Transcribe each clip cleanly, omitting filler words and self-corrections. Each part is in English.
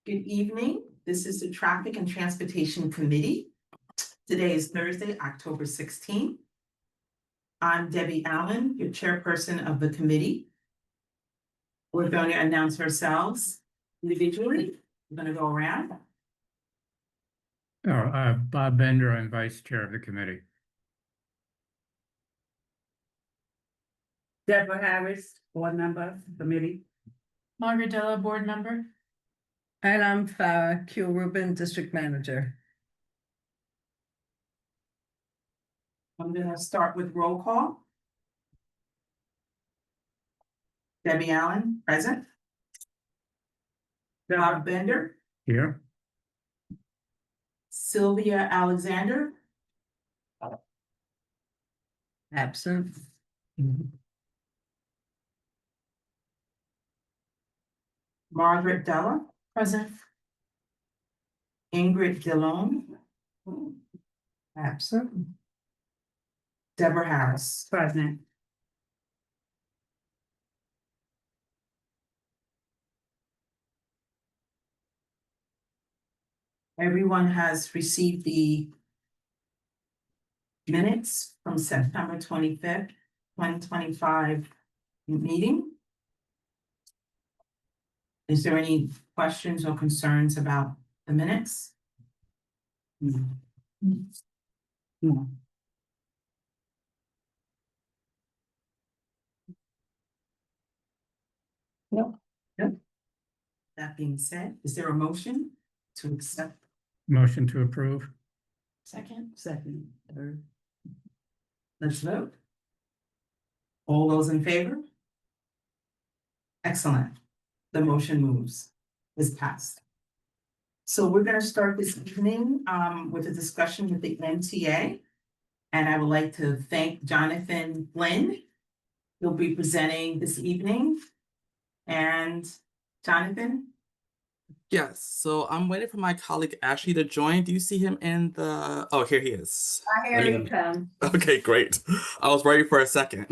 Good evening. This is the Traffic and Transportation Committee. Today is Thursday, October 16th. I'm Debbie Allen, your chairperson of the committee. We're going to announce ourselves individually. We're going to go around. Bob Bender, I'm vice chair of the committee. Deborah Harris, board member, committee. Margaret Della, board member. And I'm Farah Q. Rubin, district manager. I'm going to start with roll call. Debbie Allen, present. Bob Bender, Here. Sylvia Alexander, Absent. Margaret Della, Present. Ingrid Dillon, Absent. Deborah Harris. President. Everyone has received the minutes from September 25th, 2025 meeting. Is there any questions or concerns about the minutes? No. No. That being said, is there a motion to accept? Motion to approve. Second. Second, third. Let's vote. All those in favor? Excellent. The motion is passed. So we're going to start this evening with a discussion with the MTA. And I would like to thank Jonathan Flynn. He'll be presenting this evening. And Jonathan? Yes, so I'm waiting for my colleague Ashley to join. Do you see him in the... Oh, here he is. I hear you come. Okay, great. I was ready for a second.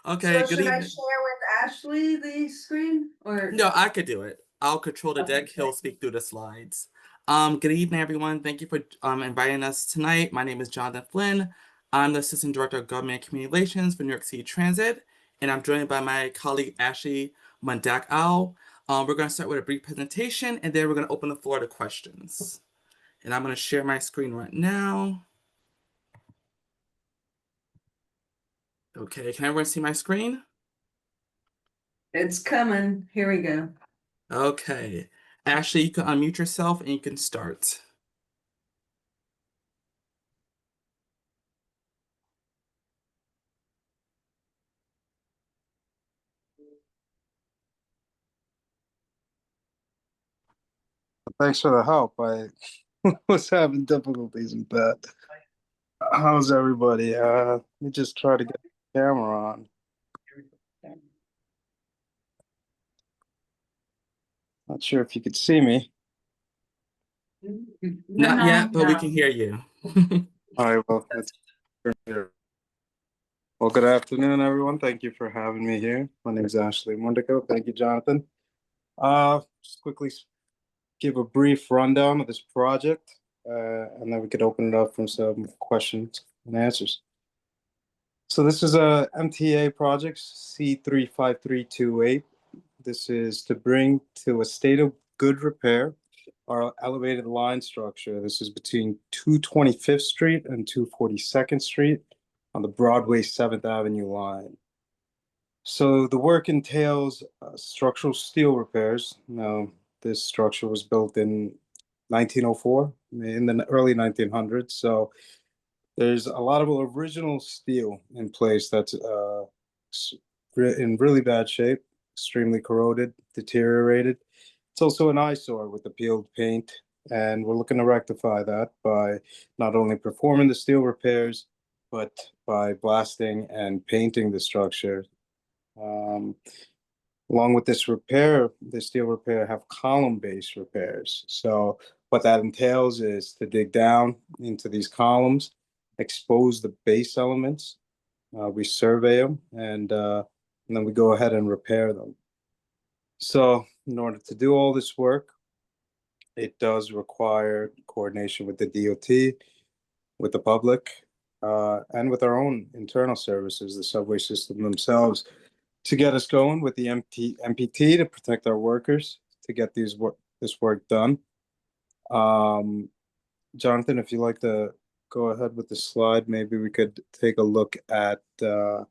Okay, So good should I evening. share with Ashley the screen or? No, I could do it. I'll control the deck. Okay. He'll speak through the slides. Good evening, everyone. Thank you for inviting us tonight. My name is Jonathan Flynn. I'm the Assistant Director of Government and Community Relations for New York City Transit, and I'm joined by my colleague Ashley Mundak-Al. We're going to start with a brief presentation, and then we're going to open the floor to questions. And I'm going to share my screen right now. Okay, can everyone see my screen? It's coming. Here we go. Okay. Ashley, you can unmute yourself and you can start. Thanks for the help. I was having difficulties with that. How's everybody? Let me just try to get the camera on. Not sure if you could see me. Not yet, but we can hear you. All right, well, good afternoon, everyone. Thank you for having me here. My name is Ashley Mundak-Al. Thank you, Jonathan. Just quickly give a brief rundown of this project, and then we could open it up for some questions and answers. So this is a MTA project, C35328. This is to bring to a state of good repair our elevated line structure. This is between 225th Street and 242nd Street on the Broadway 7th Avenue line. So the work entails structural steel repairs. Now, this structure was built in 1904, in the early 1900s. So there's a lot of original steel in place that's in really bad shape, extremely corroded, deteriorated. It's also an eyesore with the peeled paint, and we're looking to rectify that by not only performing the steel repairs, but by blasting and painting the structure. Along with this repair, the steel repair have column-based repairs. So what that entails is to dig down into these columns, expose the base elements, we survey them, and then we go ahead and repair them. So in order to do all this work, it does require coordination with the DOT, with the public, and with our own internal services, the subway system themselves, to get us going with the MPT to protect our workers, to get this work done. Jonathan, if you'd like to go ahead with the slide, maybe we could take a look at the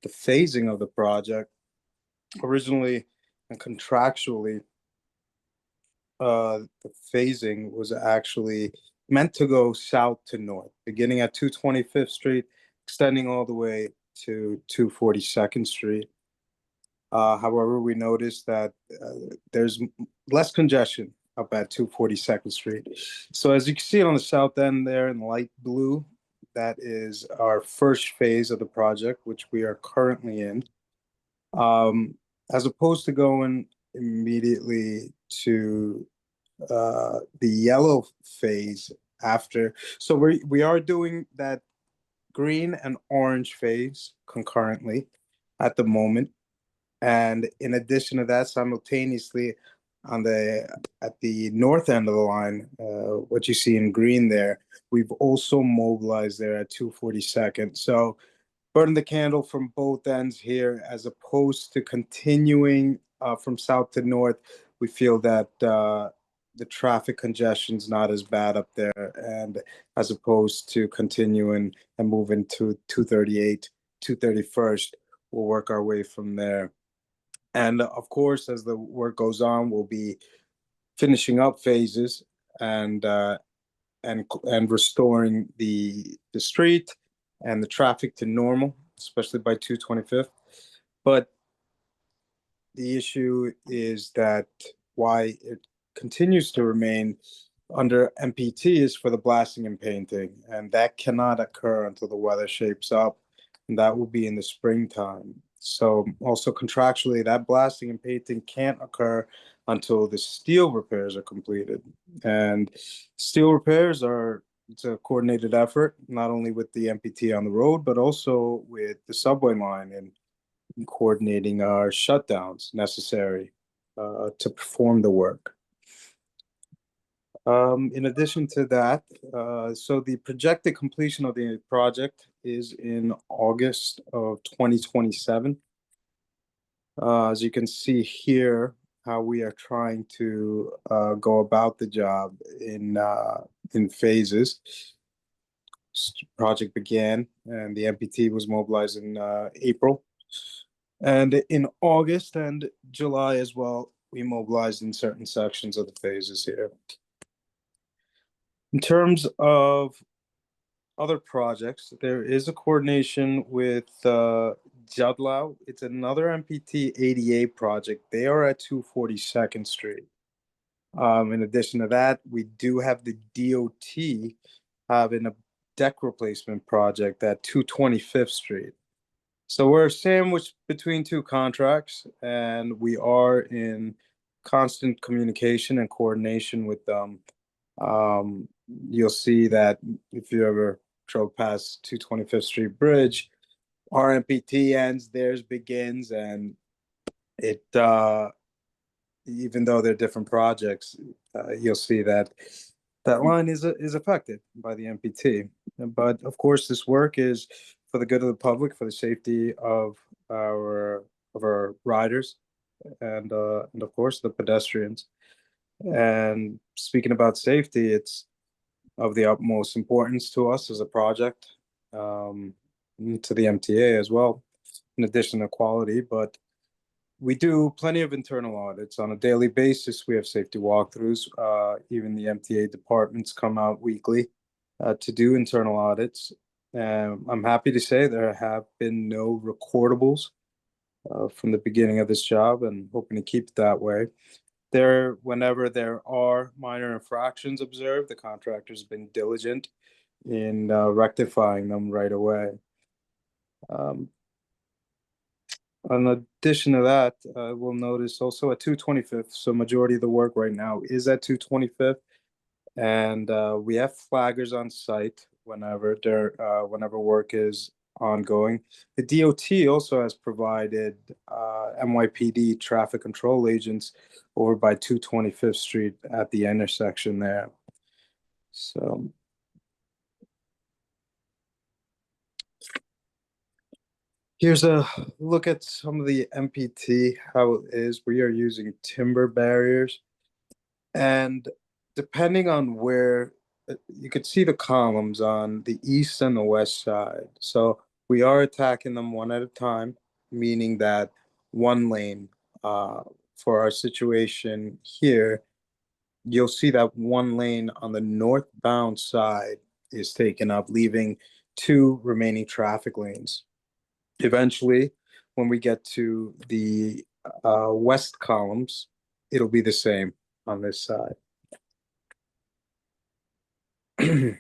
phasing of the project. Originally and contractually, the phasing was actually meant to go south to north, beginning at 225th Street, extending all the way to 242nd Street. However, we noticed that there's less congestion up at 242nd Street. So as you can see on the south end there in light blue, that is our first phase of the project, which we are currently in. As opposed to going immediately to the yellow phase after. So we are doing that green and orange phase concurrently at the moment. And in addition to that, simultaneously at the north end of the line, what you see in green there, we've also mobilized there at 242nd. So burning the candle from both ends here, as opposed to continuing from south to north. We feel that the traffic congestion is not as bad up there, and as opposed to continuing and moving to 238, 231st, we'll work our way from there. And of course, as the work goes on, we'll be finishing up phases and restoring the street and the traffic to normal, especially by 225th. But the issue is that why it continues to remain under MPT is for the blasting and painting, and that cannot occur until the weather shapes up, and that will be in the springtime. So also contractually, that blasting and painting can't occur until the steel repairs are completed. And steel repairs it's a coordinated effort, not only with the MPT on the road, but also with the subway line and coordinating our shutdowns necessary to perform the work. In addition to that, so the projected completion of the project is in August of 2027. As you can see here, how we are trying to go about the job in phases. Project began and the MPT was mobilized in April. And in August and July as well, we mobilized in certain sections of the phases here. In terms of other projects, there is a coordination with Jadlau. It's another MPT 88 project. They are at 242nd Street. In addition to that, we do have the DOT having a deck replacement project at 225th Street. So we're sandwiched between two contracts, and we are in constant communication and coordination with them. You'll see that if you ever drove past 225th Street Bridge, our MPT ends, theirs begins, and it even though they're different projects, you'll see that that line is affected by the MPT. But of course, this work is for the good of the public, for the safety of our riders, and of course the pedestrians. And speaking about safety, it's of the utmost importance to us as a project, to the MTA as well, in addition to quality. But we do plenty of internal audits on a daily basis. We have safety walkthroughs. Even the MTA departments come out weekly to do internal audits. I'm happy to say there have been no recordables from the beginning of this job, and hoping to keep it that way. Whenever there are minor infractions observed, the contractor's been diligent in rectifying them right away. In addition to that, we'll notice also at 225th, so majority of the work right now is at 225th, and we have flaggers on site whenever work is ongoing. The DOT also has provided NYPD traffic control agents over by 225th Street at the intersection there. So here's a look at some of the MPT, how it is. We are using timber barriers. And depending on where, you could see the columns on the east and the west side. So we are attacking them one at a time, meaning that one lane for our situation here, you'll see that one lane on the northbound side is taken up, leaving 2 remaining traffic lanes. Eventually, when we get to the west columns, it'll be the same on this side. I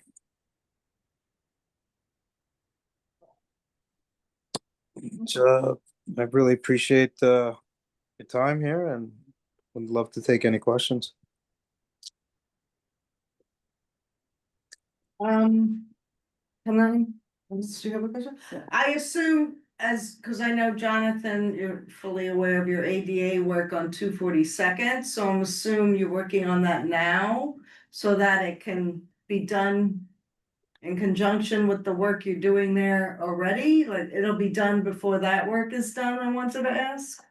really appreciate your time here and would love to take any questions. Can I, do you have a question? I assume cause I know Jonathan, you're fully aware of your ADA work on 242nd, so I'm assuming you're working on that now so that it can be done in conjunction with the work you're doing there already, like it'll be done before that work is done, I wanted to ask.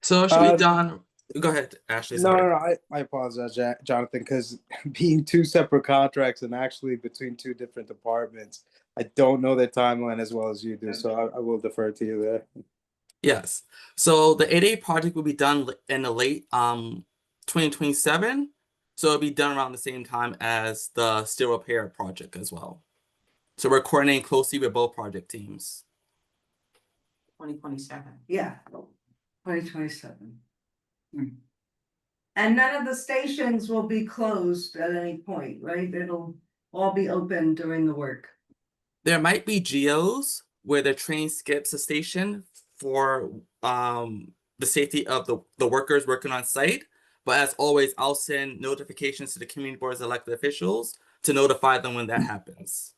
So it should be done. Go ahead, Ashley. No, Sorry. no, I apologize, Jonathan, because being 2 separate contracts and actually between 2 different departments, I don't know their timeline as well as you do, so I will defer to you there. Yes. So the 8A project will be done in the late 2027. So it'll be done around the same time as the steel repair project as well. So we're coordinating closely with both project teams. 2027. Yeah, 2027. And none of the stations will be closed at any point, right? It'll all be open during the work. There might be geos where the train skips a station for the safety of the workers working on site. But as always, I'll send notifications to the community board's elected officials to notify them when that happens.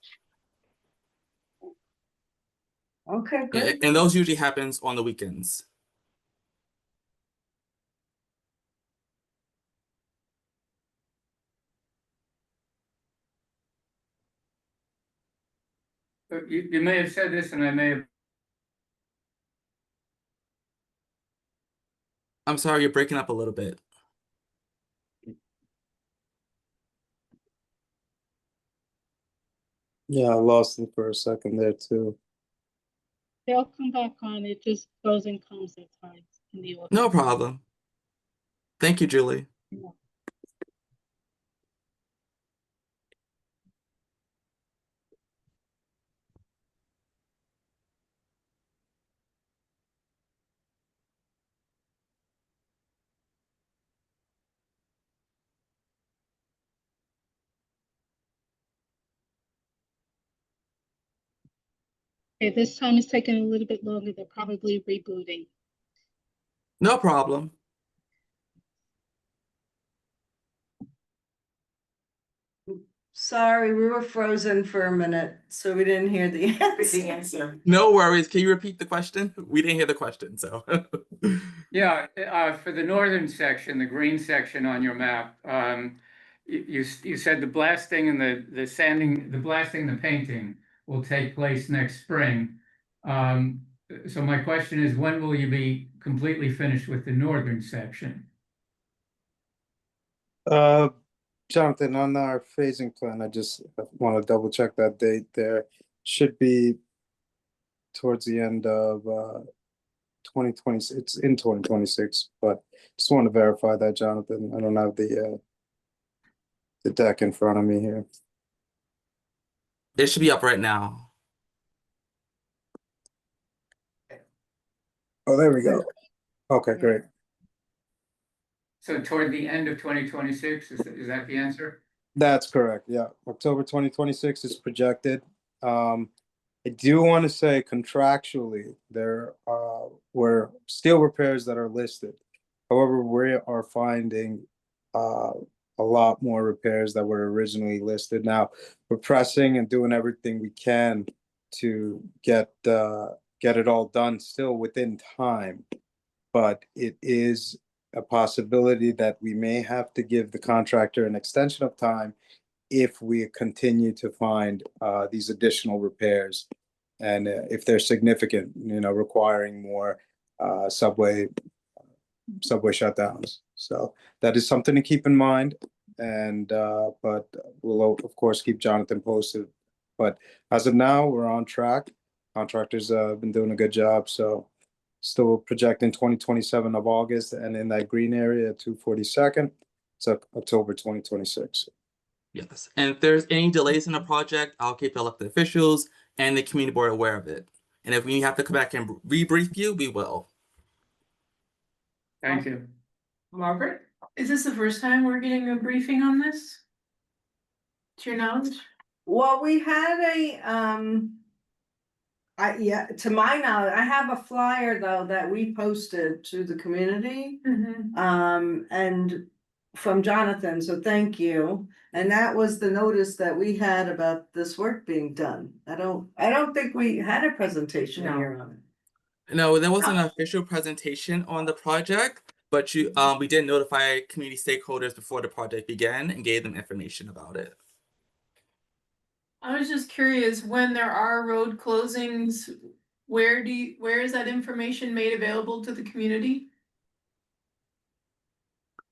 Okay, good. And those usually happens on the weekends. You may have said this and I may have. I'm sorry, you're breaking up a little bit. Yeah, I lost them for a second there too. They'll come back on. It just goes and comes at times in the order. No problem. Thank you, Julie. Okay, this time it's taking a little bit longer. They're probably rebooting. No problem. Sorry, we were frozen for a minute, so we didn't hear the The answer. answer. No worries. Can you repeat the question? We didn't hear the question, so. Yeah, for the northern section, the green section on your map, you said the blasting and the sanding, the blasting, the painting will take place next spring. So my question is, when will you be completely finished with the northern section? Jonathan, on our phasing plan, I just want to double check that date there. Should be towards the end of 2026. It's in 2026, but just want to verify that, Jonathan. I don't have the deck in front of me here. It should be up right now. Oh, there we go. Okay, great. So toward the end of 2026, is that the answer? That's correct. Yeah, October 2026 is projected. I do want to say contractually there were steel repairs that are listed. However, we are finding a lot more repairs that were originally listed. Now we're pressing and doing everything we can to get it all done still within time. But it is a possibility that we may have to give the contractor an extension of time if we continue to find these additional repairs. And if they're significant, requiring more subway shutdowns. So that is something to keep in mind. And but we'll of course keep Jonathan posted. But as of now, we're on track. Contractors have been doing a good job. So still projecting 2027 of August, and in that green area at 242nd, it's October 2026. Yes, and if there's any delays in the project, I'll keep elected officials and the community board aware of it. And if we have to come back and rebrief you, we will. Thank you. Margaret? Is this the first time we're getting a briefing on this? To your knowledge? Well, we had to my knowledge, I have a flyer though that we posted to the community. And from Jonathan, so thank you. And that was the notice that we had about this work being done. I don't think we had a presentation No. here on it. No, there wasn't an official presentation on the project, but we did notify community stakeholders before the project began and gave them information about it. I was just curious, when there are road closings, where is that information made available to the community?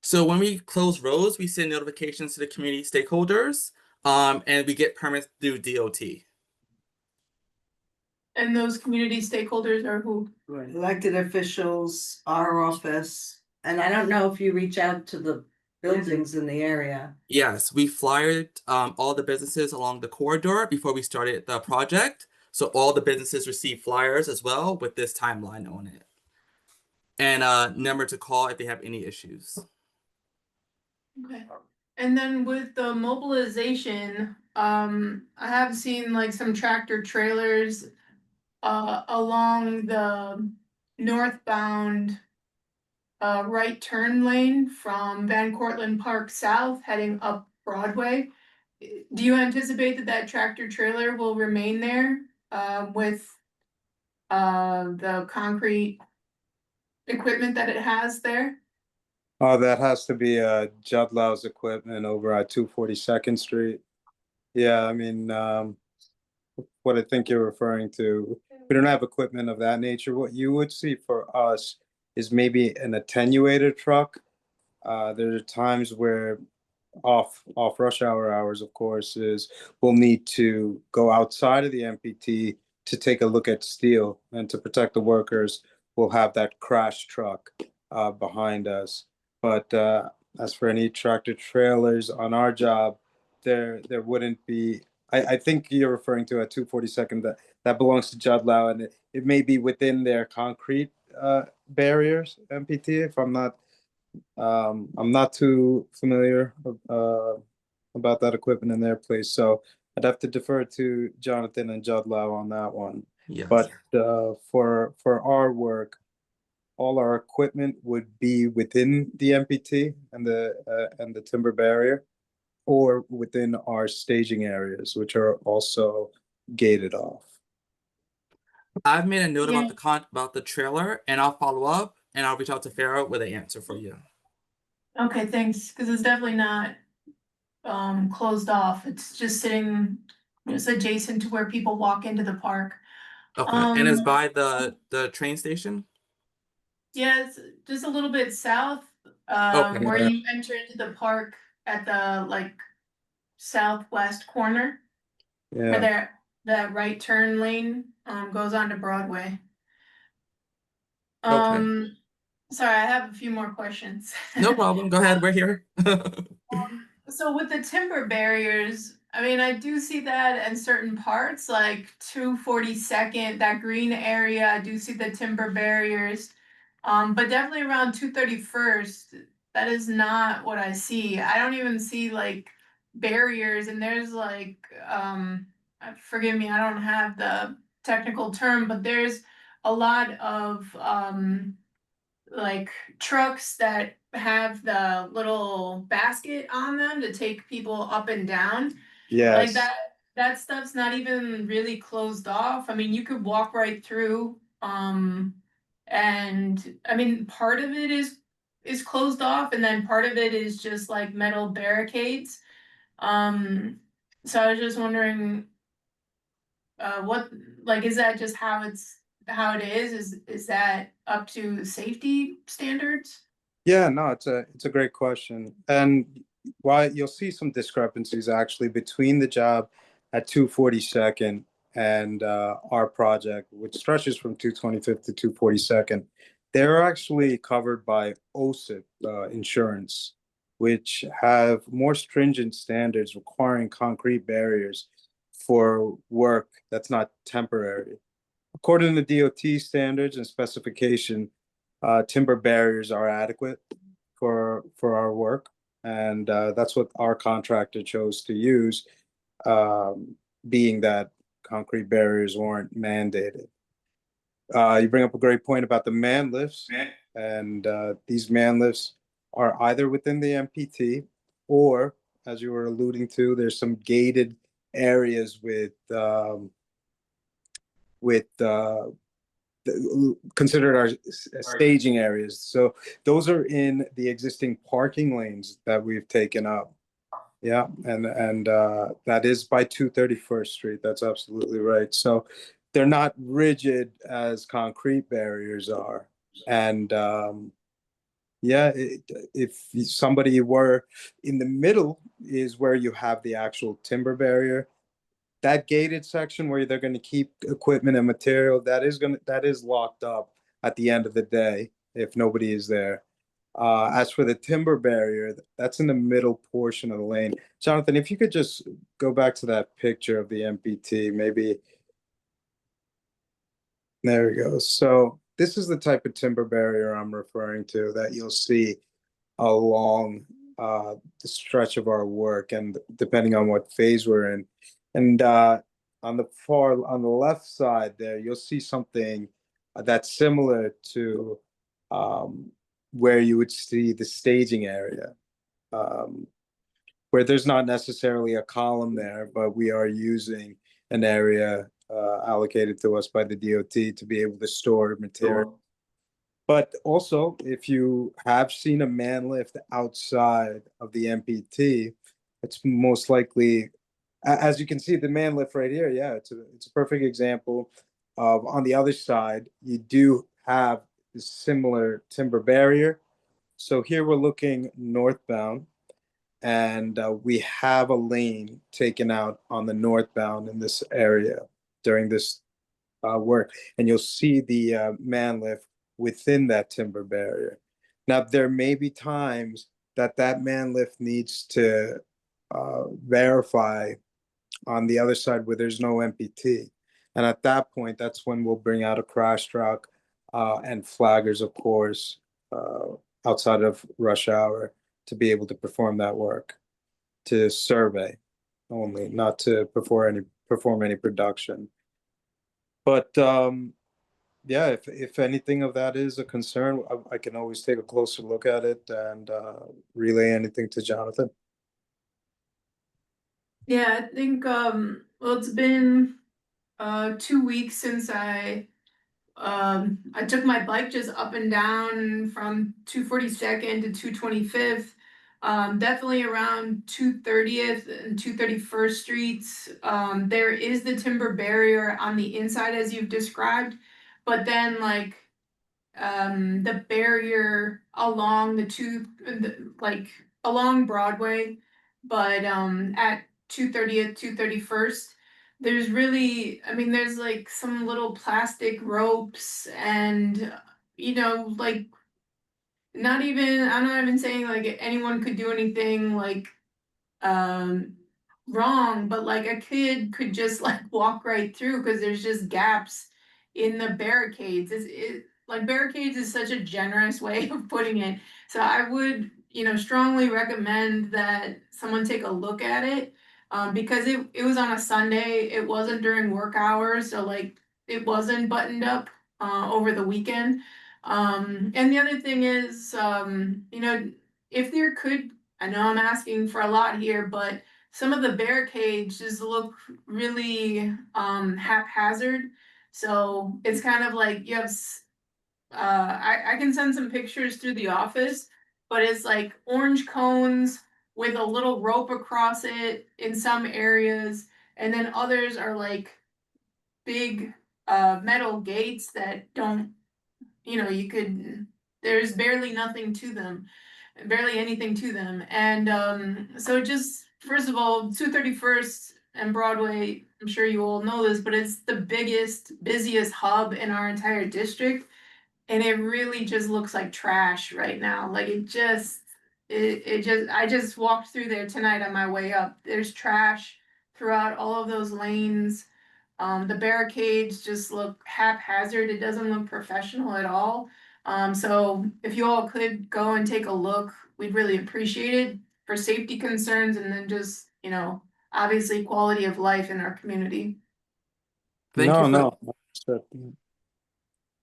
So when we close roads, we send notifications to the community stakeholders, and we get permits through DOT. And those community stakeholders are who? Elected officials, our office, and I don't know if you reach out to the buildings in the area. Yes, we flyered all the businesses along the corridor before we started the project. So all the businesses received flyers as well with this timeline on it. And a number to call if they have any issues. Okay. And then with the mobilization, I have seen like some tractor trailers along the northbound right turn lane from Van Cortlandt Park South heading up Broadway. Do you anticipate that tractor trailer will remain there with the concrete equipment that it has there? Oh, that has to be Judlow's equipment over at 242nd Street. Yeah, I mean, what I think you're referring to, we don't have equipment of that nature. What you would see for us is maybe an attenuated truck. There are times where off rush hour hours, of course, we'll need to go outside of the MPT to take a look at steel, and to protect the workers, we'll have that crash truck behind us. But as for any tractor trailers on our job, there wouldn't be. I think you're referring to at 242nd that belongs to Judlow, and it may be within their concrete barriers, MPT. If I'm not too familiar about that equipment in their place, so I'd have to defer to Jonathan and Judlow on that one. Yes. But for our work, all our equipment would be within the MPT and the timber barrier, or within our staging areas, which are also gated off. I've made a note Yeah. about the trailer, and I'll follow up and I'll reach out to Farah with an answer for you. Okay, thanks, because it's definitely not closed off. It's just sitting, it's adjacent to where people walk into the park. Okay, and it's Um, by the train station? Yeah, it's just a little bit south, Okay. where you enter into the park at the like southwest corner. Where Yeah, that right turn lane goes onto Broadway. Okay. Sorry, I have a few more questions. No problem. Go ahead. We're here. So with the timber barriers, I mean, I do see that in certain parts, like 242nd, that green area, I do see the timber barriers. But definitely around 231st, that is not what I see. I don't even see like barriers, and there's like forgive me, I don't have the technical term, but there's a lot of like trucks that have the little basket on them to take people up and down. Like yes. that, that stuff's not even really closed off. I mean, you could walk right through. And I mean, part of it is closed off, and then part of it is just like metal barricades. So I was just wondering, what, like, is that just how it is? Is that up to safety standards? Yeah, no, it's a great question. And why you'll see some discrepancies actually between the job at 242nd and our project, which stretches from 225th to 242nd. They're actually covered by OSIP insurance, which have more stringent standards requiring concrete barriers for work that's not temporary. According to DOT standards and specification, timber barriers are adequate for our work, and that's what our contractor chose to use, being that concrete barriers weren't mandated. You bring up a great point about the man lifts, and these man lifts are either within the MPT or, as you were alluding to, there's some gated areas with considered our staging areas. So those are in the existing parking lanes that we've taken up. Yeah, and that is by 231st Street. That's absolutely right. So they're not rigid as concrete barriers are. And yeah, if somebody were in the middle is where you have the actual timber barrier. That gated section where they're going to keep equipment and material, that is locked up at the end of the day if nobody is there. As for the timber barrier, that's in the middle portion of the lane. Jonathan, if you could just go back to that picture of the MPT, maybe. There we go. So this is the type of timber barrier I'm referring to that you'll see along the stretch of our work, and depending on what phase we're in. And on the left side there, you'll see something that's similar to where you would see the staging area, where there's not necessarily a column there, but we are using an area allocated to us by the DOT to be able to store material. But also, if you have seen a man lift outside of the MPT, it's most likely, as you can see, the man lift right here. Yeah, it's a perfect example of, on the other side, you do have a similar timber barrier. So here we're looking northbound, and we have a lane taken out on the northbound in this area during this work, and you'll see the man lift within that timber barrier. Now, there may be times that man lift needs to verify on the other side where there's no MPT. And at that point, that's when we'll bring out a crash truck and flaggers, of course, outside of rush hour to be able to perform that work, to survey only, not to perform any production. But yeah, if anything of that is a concern, I can always take a closer look at it and relay anything to Jonathan. Yeah, I think well, it's been 2 weeks since I took my bike just up and down from 242nd to 225th. Definitely around 230th and 231st streets. There is the timber barrier on the inside as you've described, but then like the barrier along like along Broadway, but at 230th, 231st, there's really, I mean, there's like some little plastic ropes and like I'm not even saying like anyone could do anything like um wrong, but like a kid could just like walk right through because there's just gaps in the barricades. Like barricades is such a generous way of putting it. So I would, strongly recommend that someone take a look at it. Because it was on a Sunday, it wasn't during work hours, so like it wasn't buttoned up over the weekend. And the other thing is, if there could, I know I'm asking for a lot here, but some of the barricades just look really haphazard. So it's kind of like you have I can send some pictures through the office, but it's like orange cones with a little rope across it in some areas, and then others are like big metal gates that don't, you could, there's barely nothing to them, barely anything to them. And so just first of all, 231st and Broadway, I'm sure you all know this, but it's the biggest, busiest hub in our entire district. And it really just looks like trash right now. Like I just walked through there tonight on my way up. There's trash throughout all of those lanes. The barricades just look haphazard. It doesn't look professional at all. So if you all could go and take a look, we'd really appreciate it for safety concerns and then just, obviously quality of life in our community. Thank No, you for,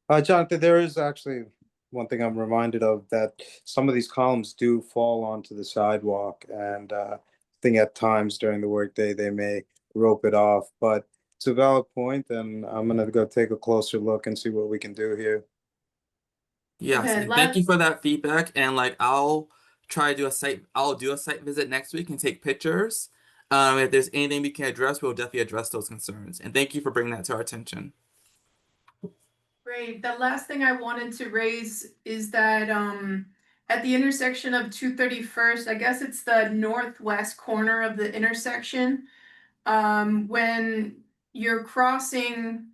no. Jonathan, there is actually one thing I'm reminded of, that some of these columns do fall onto the sidewalk, and I think at times during the workday, they may rope it off, but it's a valid point, and I'm gonna go take a closer look and see what we can do here. yes, Okay, and thank you for that feedback. And like, I'll do a site visit next week and take pictures. If there's anything we can address, we'll definitely address those concerns. And thank you for bringing that to our attention. Great. The last thing I wanted to raise is that at the intersection of 231st, I guess it's the northwest corner of the intersection. When you're crossing,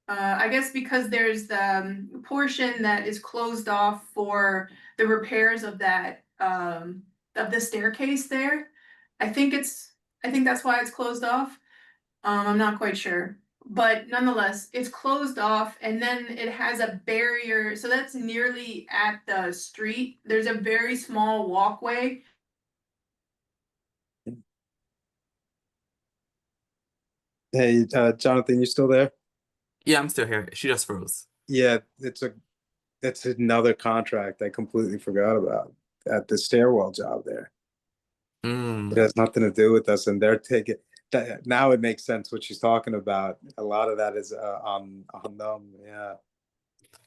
I guess because there's the portion that is closed off for the repairs of that of the staircase there. I think that's why it's closed off. I'm not quite sure. But nonetheless, it's closed off and then it has a barrier. So that's nearly at the street. There's a very small walkway. Hey, Jonathan, you still there? Yeah, I'm still here. She just froze. Yeah, that's another contract I completely forgot about, at the stairwell job there. It has nothing to do with us, and they're taking that. Now it makes sense what she's talking about. A lot of that is on them. Yeah.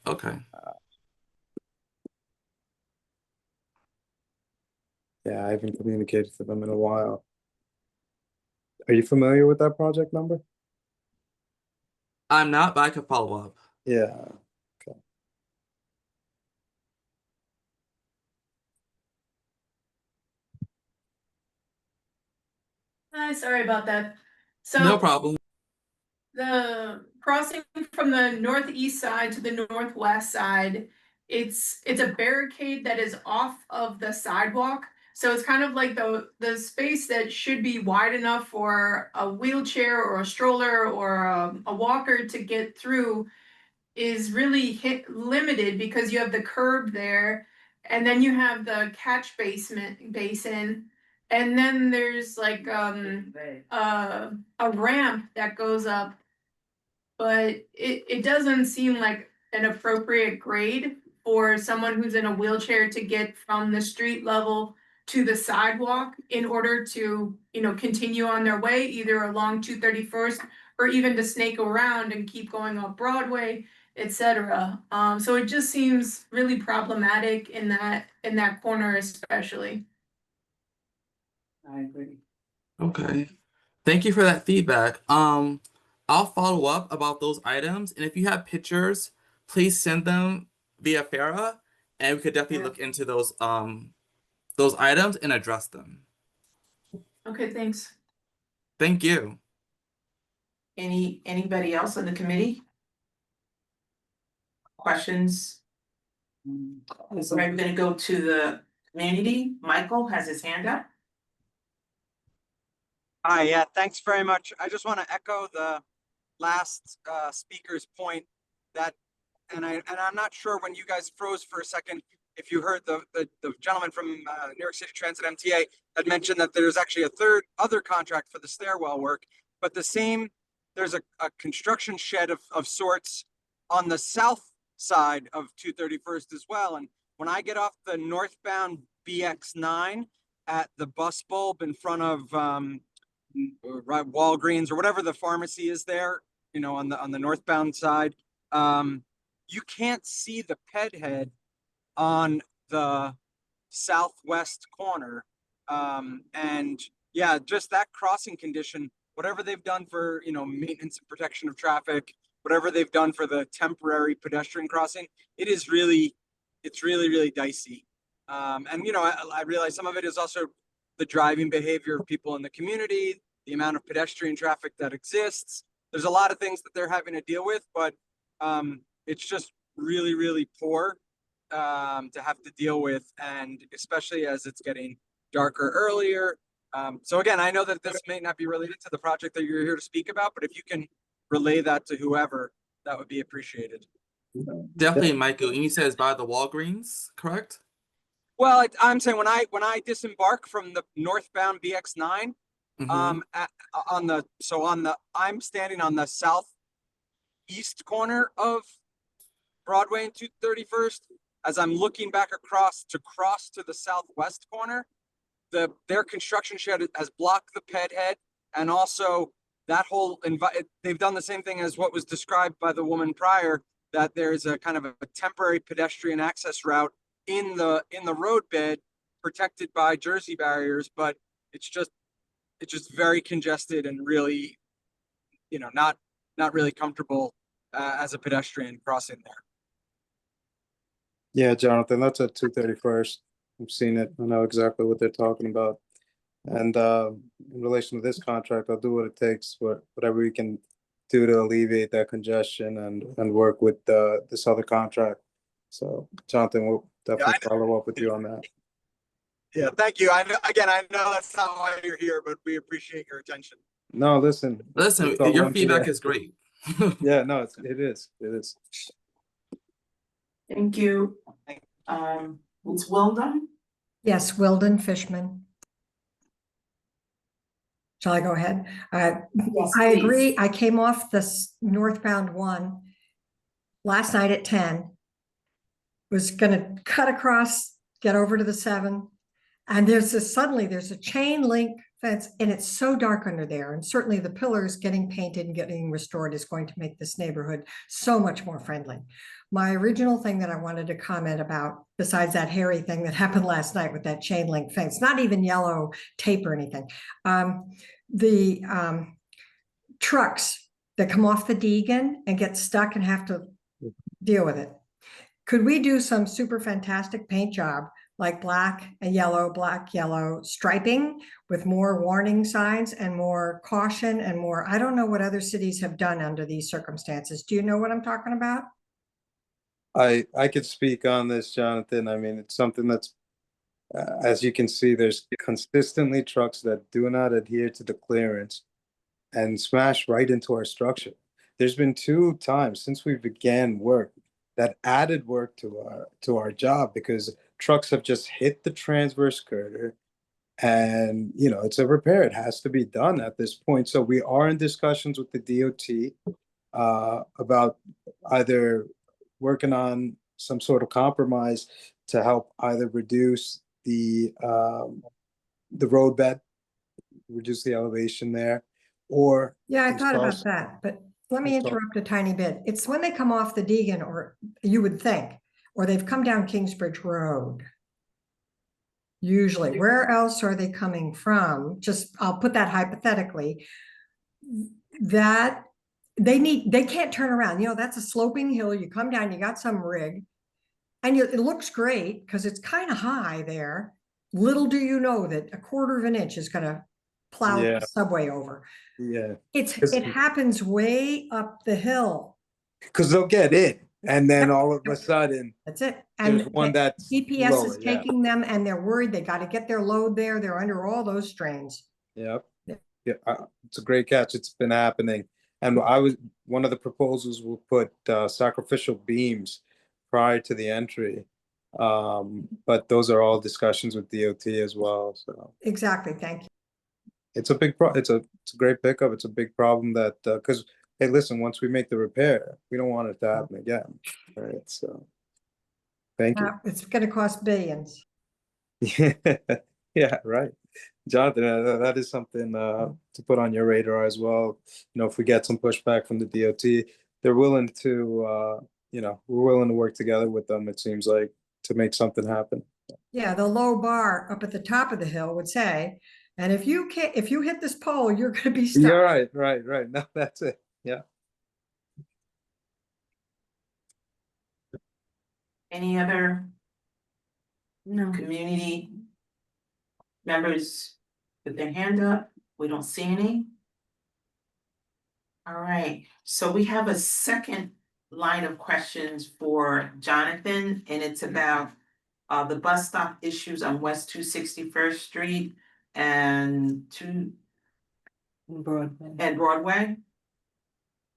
Okay. Yeah, I haven't communicated to them in a while. Are you familiar with that project number? I'm not, but I could follow up. Yeah. Okay. Sorry about that. So No problem. the crossing from the northeast side to the northwest side, it's a barricade that is off of the sidewalk. So it's kind of like the space that should be wide enough for a wheelchair or a stroller or a walker to get through is really limited because you have the curb there, and then you have the catch basin, and then there's like a ramp that goes up, but it doesn't seem like an appropriate grade for someone who's in a wheelchair to get from the street level to the sidewalk in order to, continue on their way either along 231st or even to snake around and keep going up Broadway, etc. So it just seems really problematic in that corner especially. I agree. Okay. Thank you for that feedback. I'll follow up about those items, and if you have pictures, please send them via Farah, and we could definitely look into those items and address them. Okay, thanks. Thank you. Anybody else on the committee? Questions? So I'm gonna go to the community. Michael has his hand up. Hi, yeah, thanks very much. I just want to echo the last speaker's point that, and I'm not sure when you guys froze for a second, if you heard the gentleman from New York City Transit MTA had mentioned that there's actually a other contract for the stairwell work, but there's a construction shed of sorts on the south side of 231st as well. And when I get off the northbound BX9, at the bus bulb in front of right, Walgreens or whatever the pharmacy is there, you know, on the northbound side, you can't see the ped head on the southwest corner. And yeah, just that crossing condition, whatever they've done for, you know, maintenance and protection of traffic, whatever they've done for the temporary pedestrian crossing, it's really, really dicey. And you know, I realize some of it is also the driving behavior of people in the community, the amount of pedestrian traffic that exists. There's a lot of things that they're having to deal with, but it's just really, really poor to have to deal with, and especially as it's getting darker earlier. So again, I know that this may not be related to the project that you're here to speak about, but if you can relay that to whoever, that would be appreciated. Definitely, Michael. And you said it's by the Walgreens, correct? Well, I'm saying when I disembark from the northbound BX9, Mhm. I'm standing on the southeast corner of Broadway and 231st. As I'm looking back across to cross to the southwest corner, their construction shed has blocked the ped head, and also that whole they've done the same thing as what was described by the woman prior, that there's a kind of a temporary pedestrian access route in the roadbed protected by Jersey barriers, but it's just very congested and really, you know, not really comfortable as a pedestrian crossing there. Yeah, Jonathan, that's at 231st. I've seen it. I know exactly what they're talking about. And in relation to this contract, I'll do what it takes, whatever we can do to alleviate that congestion and work with this other contract. So Jonathan, we'll definitely follow up with you on that. Yeah, thank you. I know that's not why you're here, but we appreciate your attention. No, listen, Your feedback is great. Yeah, no, it is. Thank you. It's Weldon. Yes, Weldon Fishman. Shall I go ahead? Yes, I please. agree. I came off this northbound one last night at 10. Was gonna cut across, get over to the 7. And suddenly there's a chain link fence, and it's so dark under there. And certainly the pillars getting painted and getting restored is going to make this neighborhood so much more friendly. My original thing that I wanted to comment about, besides that hairy thing that happened last night with that chain link fence, not even yellow tape or anything. The trucks that come off the Deegan and get stuck and have to deal with it. Could we do some super fantastic paint job, like black, yellow striping with more warning signs and more caution and more, I don't know what other cities have done under these circumstances. Do you know what I'm talking about? I could speak on this, Jonathan. I mean, it's something that's, as you can see, there's consistently trucks that do not adhere to the clearance and smash right into our structure. There's been 2 times since we began work that added work to our job, because trucks have just hit the transverse girder, and you know, it's a repair. It has to be done at this point. So we are in discussions with the DOT about either working on some sort of compromise to help either reduce the roadbed, reduce the elevation there, or Yeah, I thought install about that, but let me install- interrupt a tiny bit. It's when they come off the Deegan, or you would think, or they've come down Kingsbridge Road. Usually, where else are they coming from? Just, I'll put that hypothetically. That they can't turn around. You know, that's a sloping hill. You come down, you got some rig, and it looks great because it's kind of high there. Little do you know that a 1/4 of an inch is gonna plow Yeah. the subway over. Yeah, It happens way up the hill. because they'll get in, and then all of a sudden That's it. there's And one that's GPS lower, is yeah. taking them, and they're worried they got to get their load there. They're under all those strains. Yep. Yeah. Yeah, it's a great catch. It's been happening. And one of the proposals will put sacrificial beams prior to the entry. But those are all discussions with DOT as well. So Exactly. Thank you. it's a big it's a great pickup. It's a big problem that because hey, listen, once we make the repair, we don't want it to happen again. Right. So thank you. It's going to cost billions. Yeah. Yeah, right. Jonathan, that is something to put on your radar as well. You know, if we get some pushback from the DOT, they're willing to, we're willing to work together with them, it seems like, to make something happen. Yeah, the low bar up at the top of the hill would say, and if you hit this pole, you're gonna be Yeah, stuck. right. No, that's it. Yeah. Any other No. community members with their hand up? We don't see any. All right, so we have a second line of questions for Jonathan, and it's about the bus stop issues on West 261st Street and Broadway.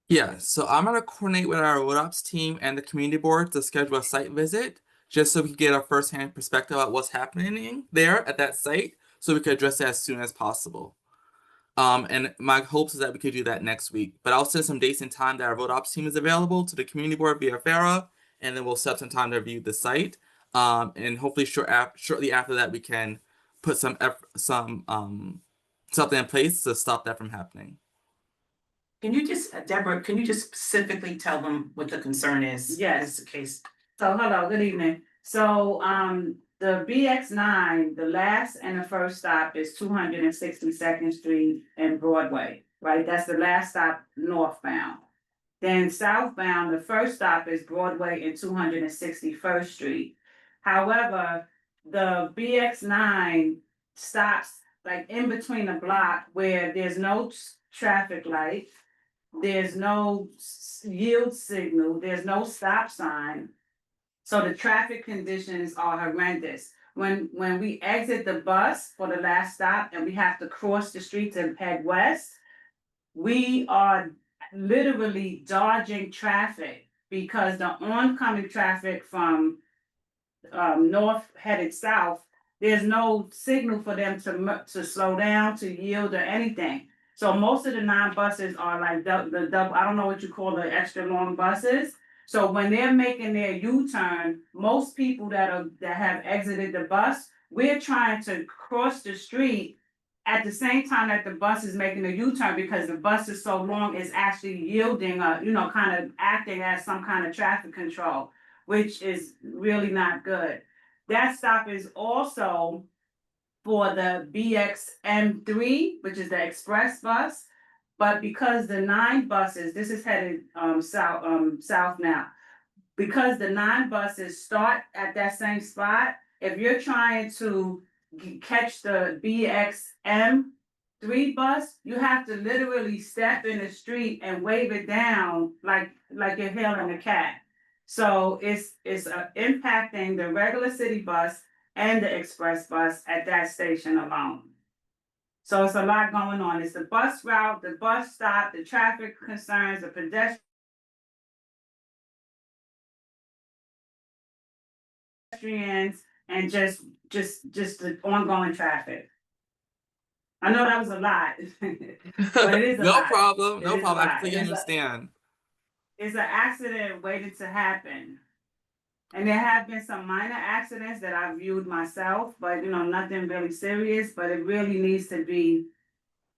Yeah, so I'm gonna coordinate with our road ops team and the community board to schedule a site visit, just so we can get a first-hand perspective about what's happening there at that site, so we can address it as soon as possible. And my hopes is that we could do that next week. But I'll send some dates and time that our road ops team is available to the community board via FARA, and then we'll set some time to review the site. And hopefully shortly after that, we can put something in place to stop that from happening. Can you just, Deborah, can you just specifically tell them what the concern is? Yes. As the case. So, hello, good evening. So, the BX9, the last and the first stop is 262nd Street and Broadway, right? That's the last stop northbound. Then southbound, the first stop is Broadway and 261st Street. However, the BX9 stops like in between the block where there's no traffic light, there's no yield signal, there's no stop sign. So the traffic conditions are horrendous. When we exit the bus for the last stop and we have to cross the street to head west, we are literally dodging traffic because the oncoming traffic from north headed south, there's no signal for them to slow down, to yield or anything. So most of the 9 buses are like the double, I don't know what you call the extra long buses. So when they're making their U-turn, most people that have exited the bus, we're trying to cross the street at the same time that the bus is making a U-turn because the bus is so long, it's actually yielding, kind of acting as some kind of traffic control, which is really not good. That stop is also for the BXM3, which is the express bus. But because the 9 buses, this is headed south now. Because the 9 buses start at that same spot, if you're trying to catch the BXM3 bus, you have to literally step in the street and wave it down like you're hailing a cat. So it's impacting the regular city bus and the express bus at that station alone. So it's a lot going on. It's the bus route, the bus stop, the traffic concerns, the pedestrians, and just the ongoing traffic. I know that was a lot, but it is a No lot. problem. It is a I lot. completely understand. It's an accident waiting to happen. And there have been some minor accidents that I've viewed myself, but nothing really serious, but it really needs to be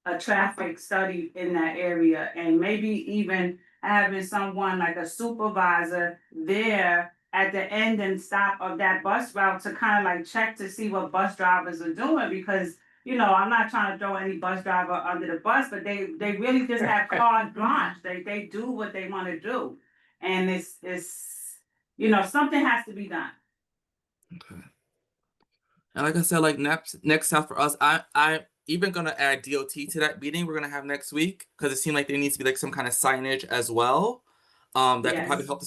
a traffic study in that area and maybe even having someone like a supervisor there at the end and stop of that bus route to kind of like check to see what bus drivers are doing because I'm not trying to throw any bus driver under the bus, but they really just have carte blanche. They do what they want to do. And it's something has to be done. Okay. And like I said, like next step for us, I even gonna add DOT to that meeting we're gonna have next week because it seemed like there needs to be like some kind of signage as well. That could probably Yes. help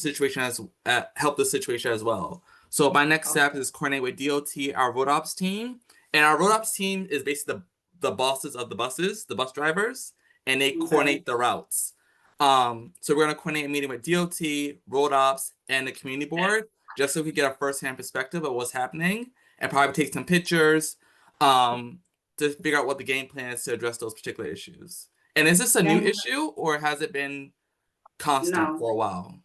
the situation as well. So my next step is coordinate with DOT, our road ops team, and our road ops team is basically the bosses of the buses, the bus drivers, and they coordinate the routes. So we're gonna coordinate a meeting with DOT, road ops, and the community board just so we get a first-hand perspective of what's happening and probably take some pictures to figure out what the game plan is to address those particular issues. And is this a new issue or has it been constant for a while?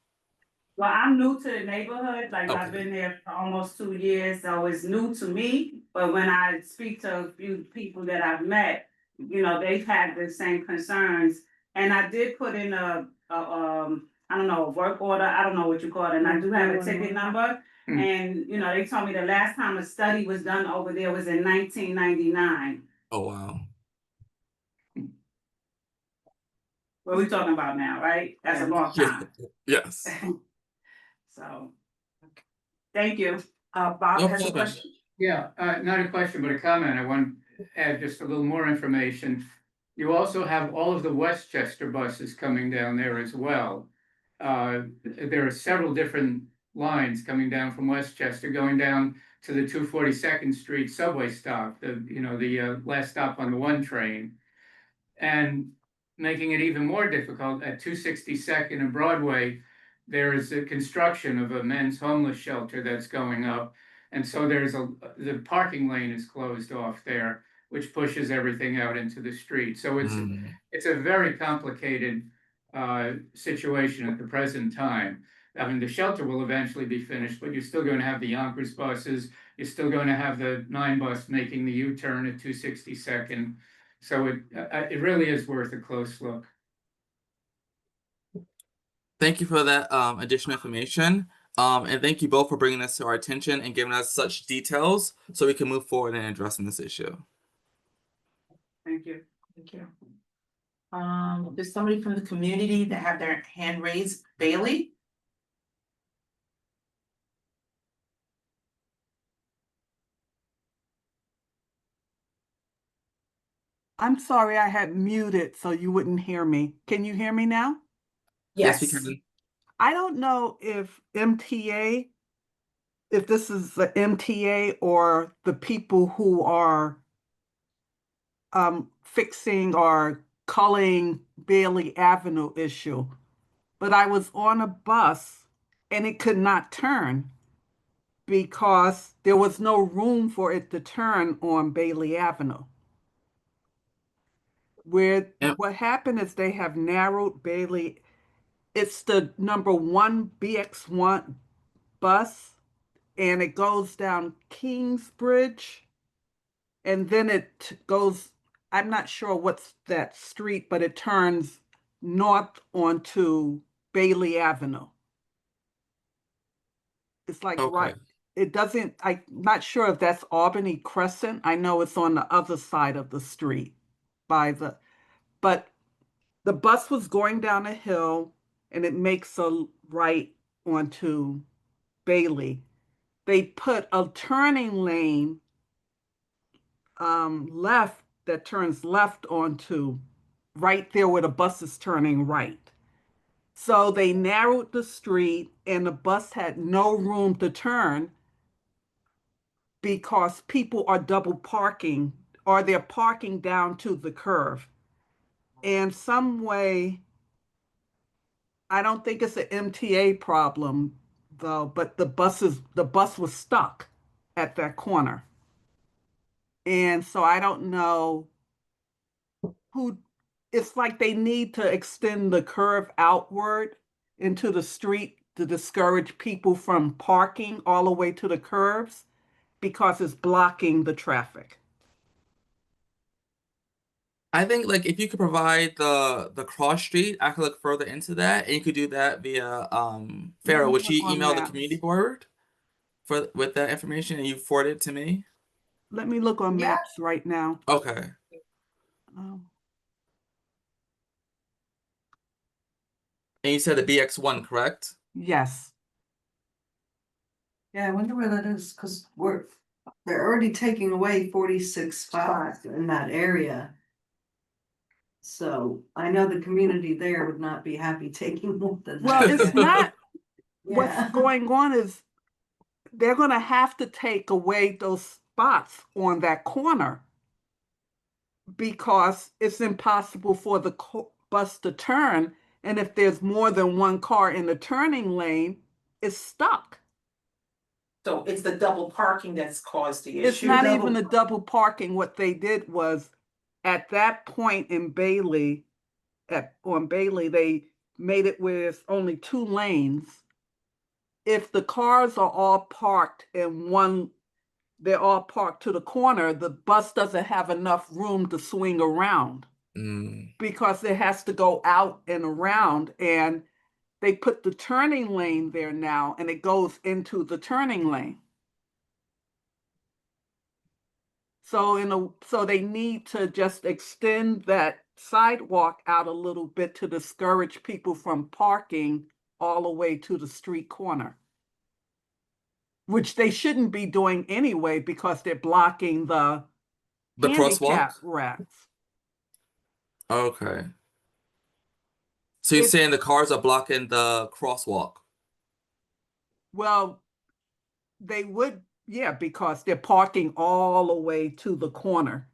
Well, I'm new to the neighborhood, like I've Okay. been there for almost 2 years, so it's new to me, But when I speak to a few people that I've met, you know, they've had the same concerns. And I did put in I don't know, a work order, I don't know what you call it, and I do have a ticket number. Hmm. And, you know, they told me the last time a study was done over there was in 1999. Oh, wow. What are we talking about now, right? That's a long time. Yes. So, thank you. Bob No has a problem. question. Yeah, not a question, but a comment. I want to add just a little more information. You also have all of the Westchester buses coming down there as well. There are several different lines coming down from Westchester, going down to the 242nd Street subway stop, the last stop on the one train. And making it even more difficult, at 262nd and Broadway, there is a construction of a men's homeless shelter that's going up. And so the parking lane is closed off there, which pushes everything out into the street. So it's a very complicated situation at the present time. I mean, the shelter will eventually be finished, but you're still going to have the Yonkers buses. You're still going to have the 9 bus making the U-turn at 262nd. So it really is worth a close look. Thank you for that additional information. And thank you both for bringing this to our attention and giving us such details so we can move forward in addressing this issue. Thank you. Thank you. There's somebody from the community that have their hand raised. Bailey? I'm sorry, I had muted so you wouldn't hear me. Can you hear me now? Yes, we can. I don't know if this is the MTA or the people who are fixing or culling Bailey Avenue issue, but I was on a bus and it could not turn because there was no room for it to turn on Bailey Avenue. What happened is they have narrowed Bailey. It's the number 1 BX1 bus, and it goes down Kingsbridge, and then it goes, I'm not sure what's that street, but it turns north onto Bailey Avenue. It's like right. It doesn't, I'm not sure if that's Albany Crescent. I know it's on the other side of the street but the bus was going down a hill and it makes a right onto Bailey. They put a turning lane left that turns left onto right there where the bus is turning right. So they narrowed the street and the bus had no room to turn because people are double parking or they're parking down to the curve. And some way, I don't think it's an MTA problem though, but the bus was stuck at that corner. And so I don't know it's like they need to extend the curve outward into the street to discourage people from parking all the way to the curves because it's blocking the traffic. I think like if you could provide the cross street, I could look further into that, and you could do that via Farah. Would she email the community board with that information and you forward it to me? Let me look on maps right now. Okay. And you said the BX1, correct? Yes. Yeah, I wonder where that is, because they're already taking away 46 spots in that area. So I know the community there would not be happy taking more than that. Well, it's not, Yeah. what's going on is they're gonna have to take away those spots on that corner because it's impossible for the bus to turn. And if there's more than one car in the turning lane, it's stuck. So it's the double parking that's caused the issue. It's not even the double parking. What they did was at that point in Bailey, on Bailey, they made it where it's only 2 lanes. If the cars are all parked in one they're all parked to the corner, the bus doesn't have enough room to swing around because it has to go out and around. And they put the turning lane there now, and it goes into the turning lane. So they need to just extend that sidewalk out a little bit to discourage people from parking all the way to the street corner, which they shouldn't be doing anyway because they're blocking the handicap crosswalk. racks. Okay. So you're saying the cars are blocking the crosswalk? Well, they would, yeah, because they're parking all the way to the corner.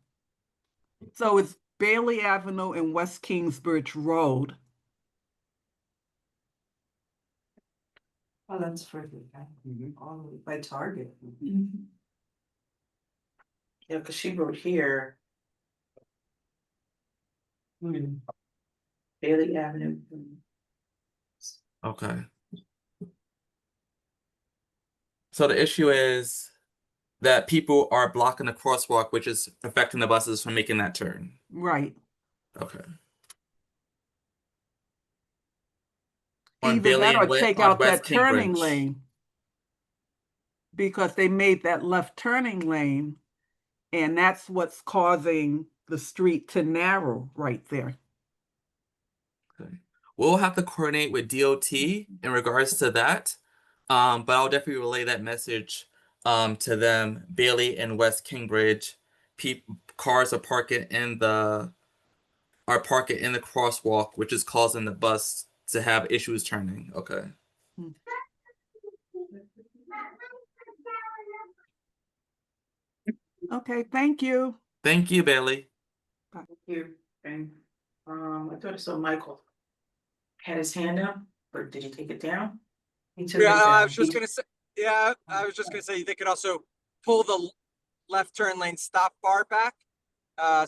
So it's Bailey Avenue and West Kingsbridge Road. Oh, that's further back, all the way by Target. Yeah, because she wrote here. Bailey Avenue. Okay. So the issue is that people are blocking the crosswalk, which is affecting the buses from making that turn. Right. Okay. Either that or take out that turning Kingsbridge. lane. Because they made that left turning lane, and that's what's causing the street to narrow right there. Okay. We'll have to coordinate with DOT in regards to that. But I'll definitely relay that message to them. Bailey and West Kingsbridge, cars are parking in the crosswalk, which is causing the bus to have issues turning. Okay. Okay, thank you. Thank you, Bailey. Thank you. And I thought I saw Michael had his hand up, or did he take it down? He took it down. I was just gonna say, they could also pull the left turn lane stop bar back,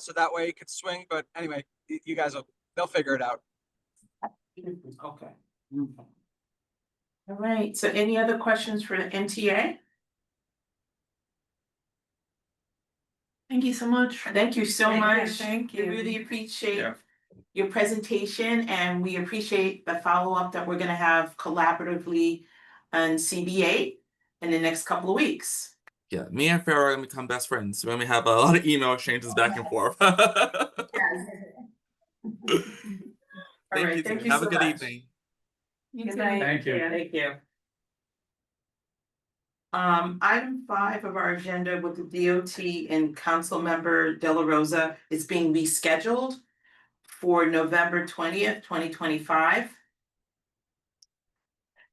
so that way it could swing. But anyway, you guys they'll figure it out. Okay. All right, so any other questions for the NTA? Thank you so much. Thank you so much. Thank We you. really appreciate your presentation, and we appreciate the follow-up that we're gonna have collaboratively on CB8 in the next couple of weeks. Yeah, me and Farrah are gonna become best friends when we have a lot of email exchanges back and forth. All Thank right, you. thank you Have so a good much. evening. Good night. Thank you. Yeah, thank you. Item 5 of our agenda with the DOT and Councilmember De La Rosa is being rescheduled for November 20th, 2025.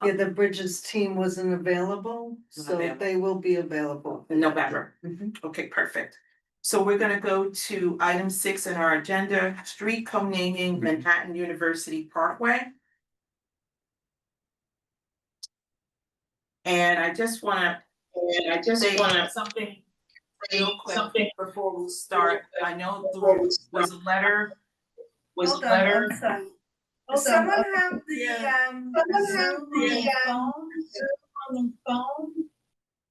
Yeah, the Bridges team wasn't available, Not so available. they will be available. In November. Okay, perfect. So we're gonna go to item 6 in our agenda, street co-naming Manhattan University Parkway. And I just wanna say something real quick before we start. I know there was a letter. Hold on, I'm sorry. Does someone have the phone?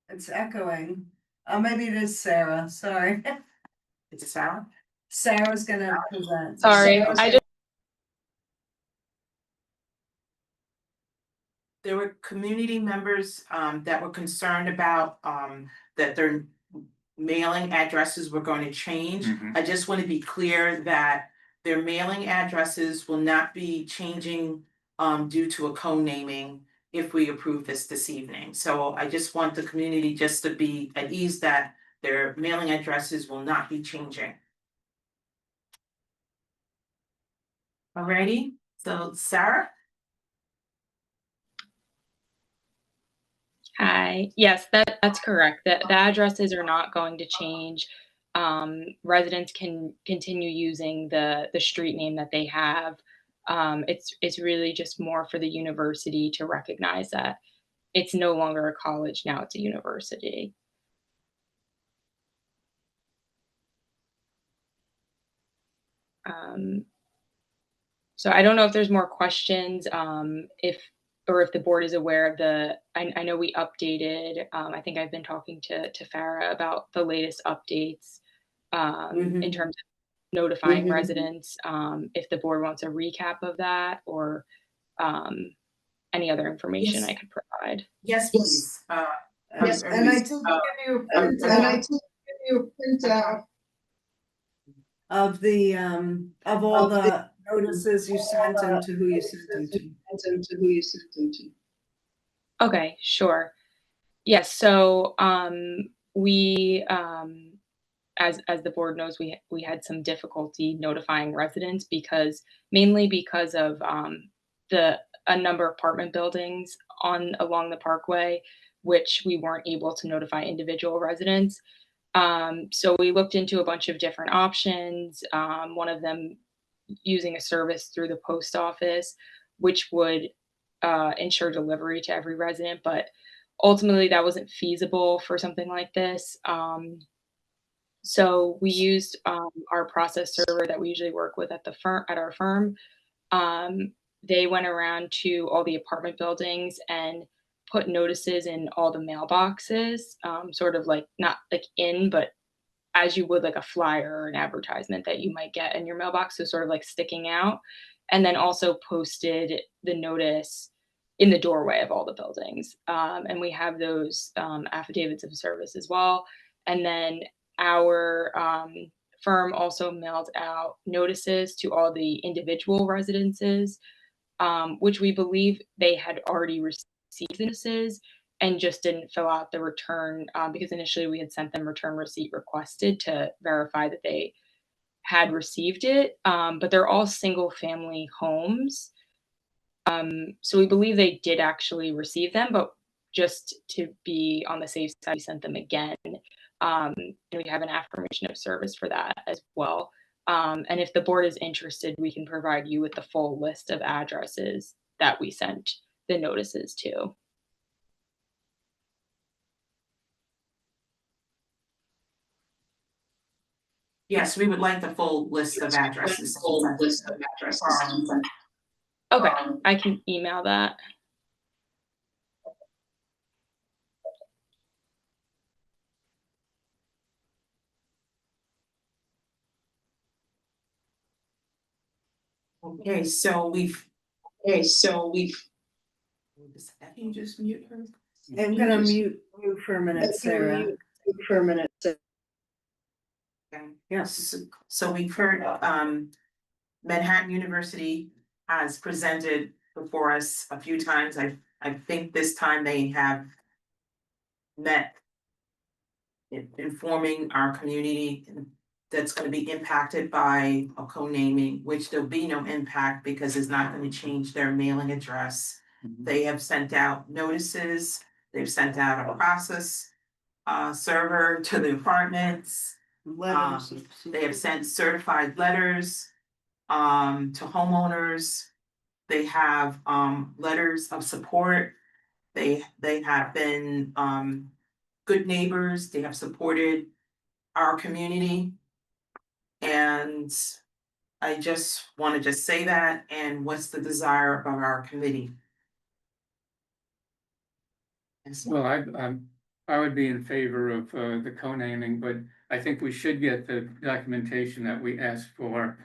It's echoing. Oh, maybe it is Sarah, sorry. Is it Sarah? Sarah's gonna present. Sorry, There were community members that were concerned about that their mailing addresses were going to change. Mhm. I just want to be clear that their mailing addresses will not be changing due to a co-naming if we approve this evening. So I just want the community just to be at ease that their mailing addresses will not be changing. Alrighty, so Sarah? Hi, yes, that's correct. The addresses are not going to change. Residents can continue using the street name that they have. It's really just more for the university to recognize that it's no longer a college, now it's a university. So I don't know if there's more questions. If or if the board is aware of I know we updated, I think I've been talking to Farah about the latest updates in terms of notifying residents, if the board wants a recap of that or any other information Yes. I could provide. Yes, please. Yes, and I did give you a printout of the, of all the notices you sent and to who you sent them to. Okay, sure. Yes, so we as the board knows, we had some difficulty notifying residents mainly because of a number of apartment buildings along the parkway, which we weren't able to notify individual residents. So we looked into a bunch of different options. One of them using a service through the post office, which would ensure delivery to every resident, but ultimately that wasn't feasible for something like this. So we used our process server that we usually work with at our firm. They went around to all the apartment buildings and put notices in all the mailboxes, sort of like not like but as you would like a flyer or an advertisement that you might get in your mailbox, so sort of like sticking out, and then also posted the notice in the doorway of all the buildings. And we have those affidavits of service as well. And then our firm also mailed out notices to all the individual residences, which we believe they had already received notices and just didn't fill out the return because initially we had sent them return receipt requested to verify that they had received it. But they're all single family homes. So we believe they did actually receive them, but just to be on the safe side, we sent them again. And we have an affirmation of service for that as well. And if the board is interested, we can provide you with the full list of addresses that we sent the notices to. Yes, we would like the full list of addresses. Okay, I can email that. Okay, so we've. Can you just mute her? I'm gonna mute you for a minute, Sarah. Yes, so we've heard, Manhattan University has presented before us a few times. I think this time they have met informing our community that's gonna be impacted by a co-naming, which there'll be no impact because it's not gonna change their mailing address. They have sent out notices, they've sent out a process server to the apartments. They have sent certified letters to homeowners. They have letters of support. They have been good neighbors. They have supported our community. And I just want to just say that, and what's the desire of our committee? Well, I would be in favor of the co-naming, but I think we should get the documentation that we asked for.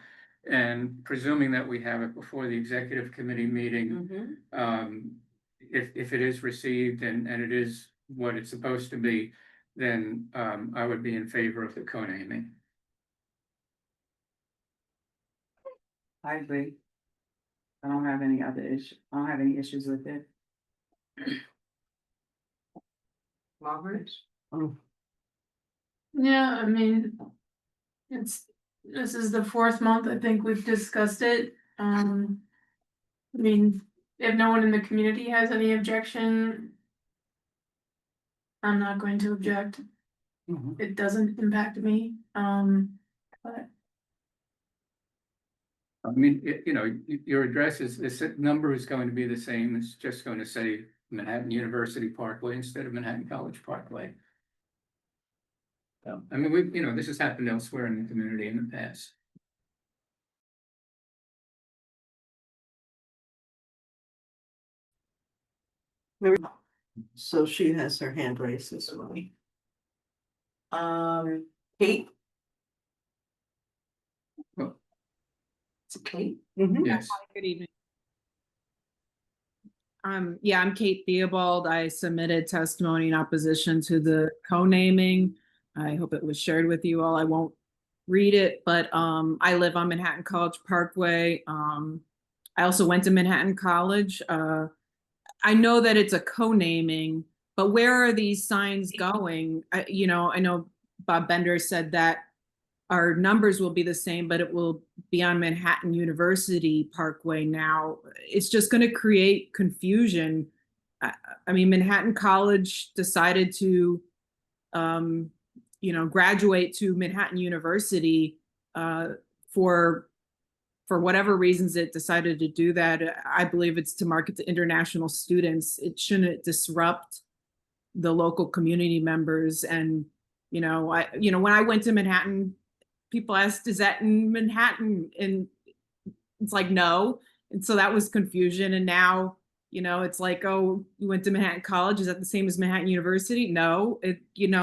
And presuming that we have it before the executive committee meeting, if it is received and it is what it's supposed to be, then I would be in favor of the co-naming. I agree. I don't have any other issue. I don't have any issues with it. Margaret? Yeah, I mean, this is the fourth month, I think we've discussed it. I mean, if no one in the community has any objection, I'm not going to object. It doesn't impact me, but. I mean, your address is, this number is going to be the same. It's just going to say Manhattan University Parkway instead of Manhattan College Parkway. So, I mean, this has happened elsewhere in the community in the past. So she has her hand raised as well. Kate? Oh. Is it Kate? Yes. Good evening. Yeah, I'm Kate Theobald. I submitted testimony in opposition to the co-naming. I hope it was shared with you all. I won't read it, but I live on Manhattan College Parkway. I also went to Manhattan College. I know that it's a co-naming, but where are these signs going? I know Bob Bender said that our numbers will be the same, but it will be on Manhattan University Parkway now. It's just going to create confusion. I mean, Manhattan College decided to, graduate to Manhattan University for whatever reasons it decided to do that. I believe it's to market to international students. It shouldn't disrupt the local community members. And, when I went to Manhattan, people asked, is that in Manhattan? And it's like, no. And so that was confusion. And now, it's like, oh, you went to Manhattan College. Is that the same as Manhattan University? No.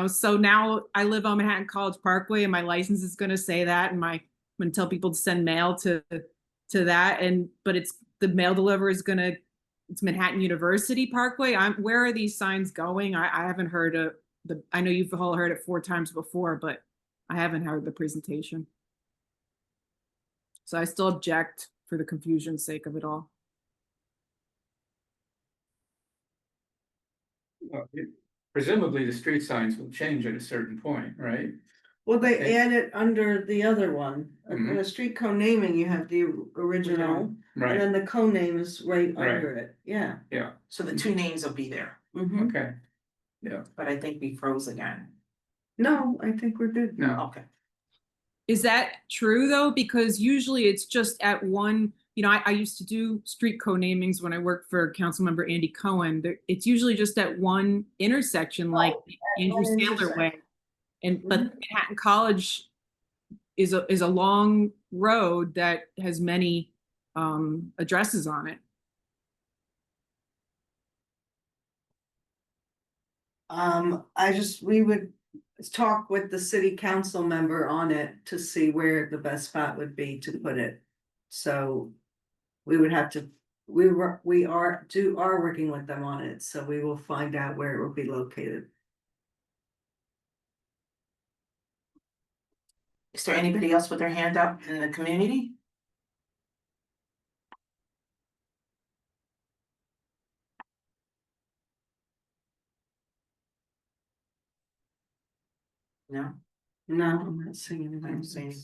So now I live on Manhattan College Parkway and my license is going to say that. And I'm going to tell people to send mail to that. But it's the mail deliverer is going to, it's Manhattan University Parkway. Where are these signs going? I haven't heard I know you've all heard it 4 times before, but I haven't heard the presentation. So I still object for the confusion's sake of it all. Well, presumably the street signs will change at a certain point, right? Well, they Okay. add it under the other one. In a street co-naming, you have the original, and Right, then the co-name is right Right. under it, yeah. yeah, So the 2 names will be there, Mhm. okay. Yeah, but I think we froze again. No, I think we're good. no, Okay. Is that true though? Because usually it's just at one, I used to do street co-namings when I worked for Councilmember Andy Cohen. It's usually just at one intersection, like Andrew one Sandler intersection. Way. But Manhattan College is a long road that has many addresses on it. We would talk with the city council member on it to see where the best spot would be to put it. So we would have to, we are working with them on it, so we will find out where it will be located. Is there anybody else with their hand up in the community? No? No, I'm not seeing I don't anybody. see any.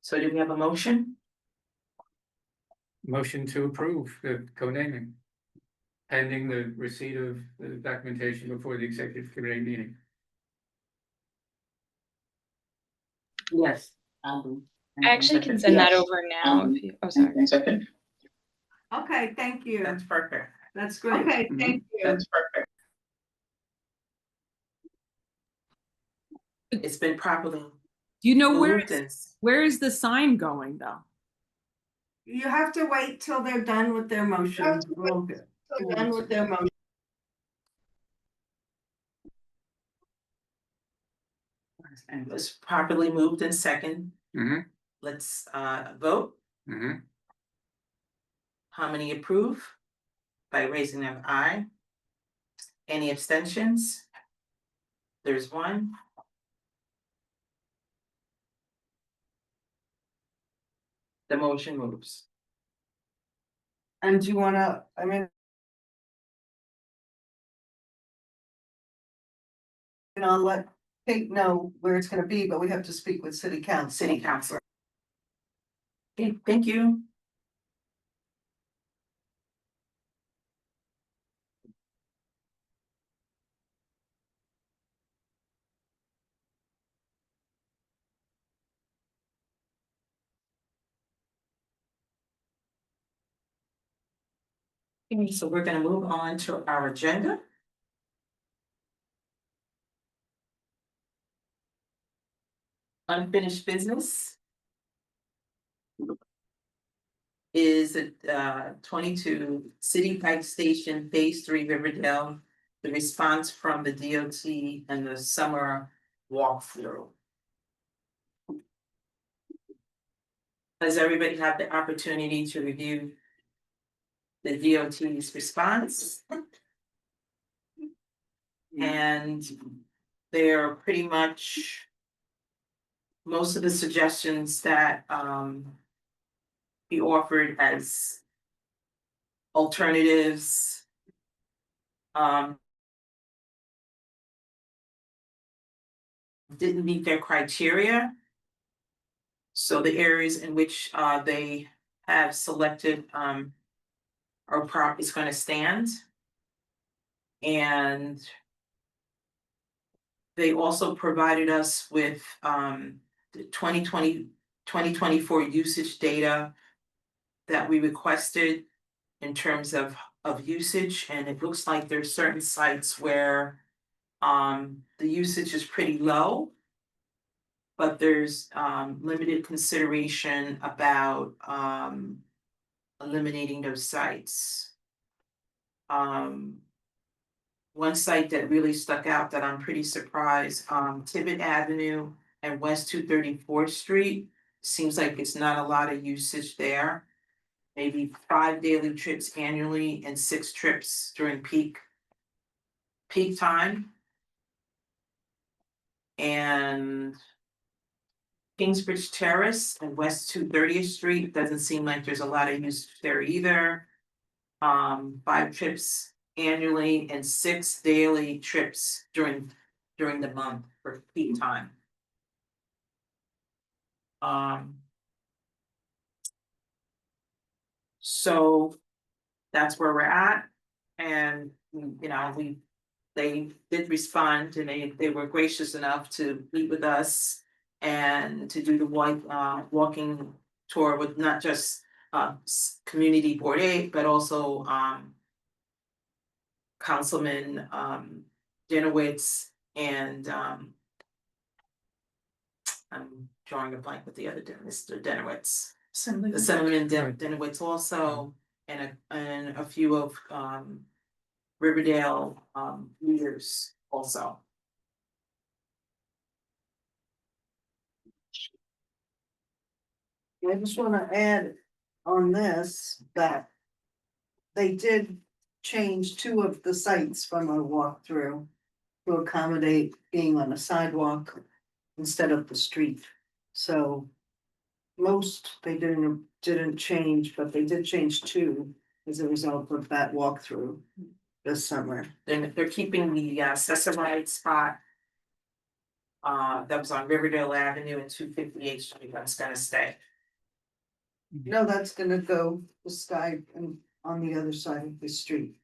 So do we have a motion? motion to approve the co-naming. Pending the receipt of the documentation before the executive committee meeting. Yes. I actually can send that over now if you, oh, sorry. Second. Okay, thank you. That's perfect. That's great. Okay, thank you. That's perfect. It's been properly. Do you know moved and- where is the sign going though? You have to wait till they're done with their motion. They're done with their motion. And it was properly moved in second. Mm-hmm, Let's vote. mm-hmm. How many approve? By raising of aye. Any abstentions? There's 1. The motion moves. And do you wanna, I'll let Kate know where it's gonna be, but we have to speak with city council. City council. Okay, thank you. Okay, so we're gonna move on to our agenda. Unfinished business. is 22 City Pike Station Phase 3 Riverdale. The response from the DOT and the summer walkthrough. Has everybody had the opportunity to review the DOT's response? And they're pretty much most of the suggestions that he offered as alternatives. Didn't meet their criteria. So the areas in which they have selected our prop is gonna stand. And they also provided us with the 2024 usage data that we requested in terms of usage, and it looks like there's certain sites where the usage is pretty low. But there's limited consideration about eliminating those sites. One site that really stuck out that I'm pretty surprised, Tibbet Avenue and West 234th Street. Seems like it's not a lot of usage there. Maybe 5 daily trips annually and 6 trips during peak time. And Kingsbridge Terrace and West 230th Street, doesn't seem like there's a lot of use there either. 5 trips annually and 6 daily trips during the month for peak time. So that's where we're at, and you know, they did respond, and they were gracious enough to meet with us and to do the walking tour with not just Community Board 8, but also Councilman Dinowitz and I'm drawing a blank with the other Mr. Dinowitz. Assemblyman Dinowitz also, and a few of Riverdale leaders also. I just wanna add on this that they did change 2 of the sites from a walkthrough to accommodate being on a sidewalk instead of the street. So most they didn't change, but they did change 2 as a result of that walkthrough this summer. They're keeping the Cesaride spot that was on Riverdale Avenue and 258th Street. That's gonna stay. No, that's gonna go the sky and on the other side of the street.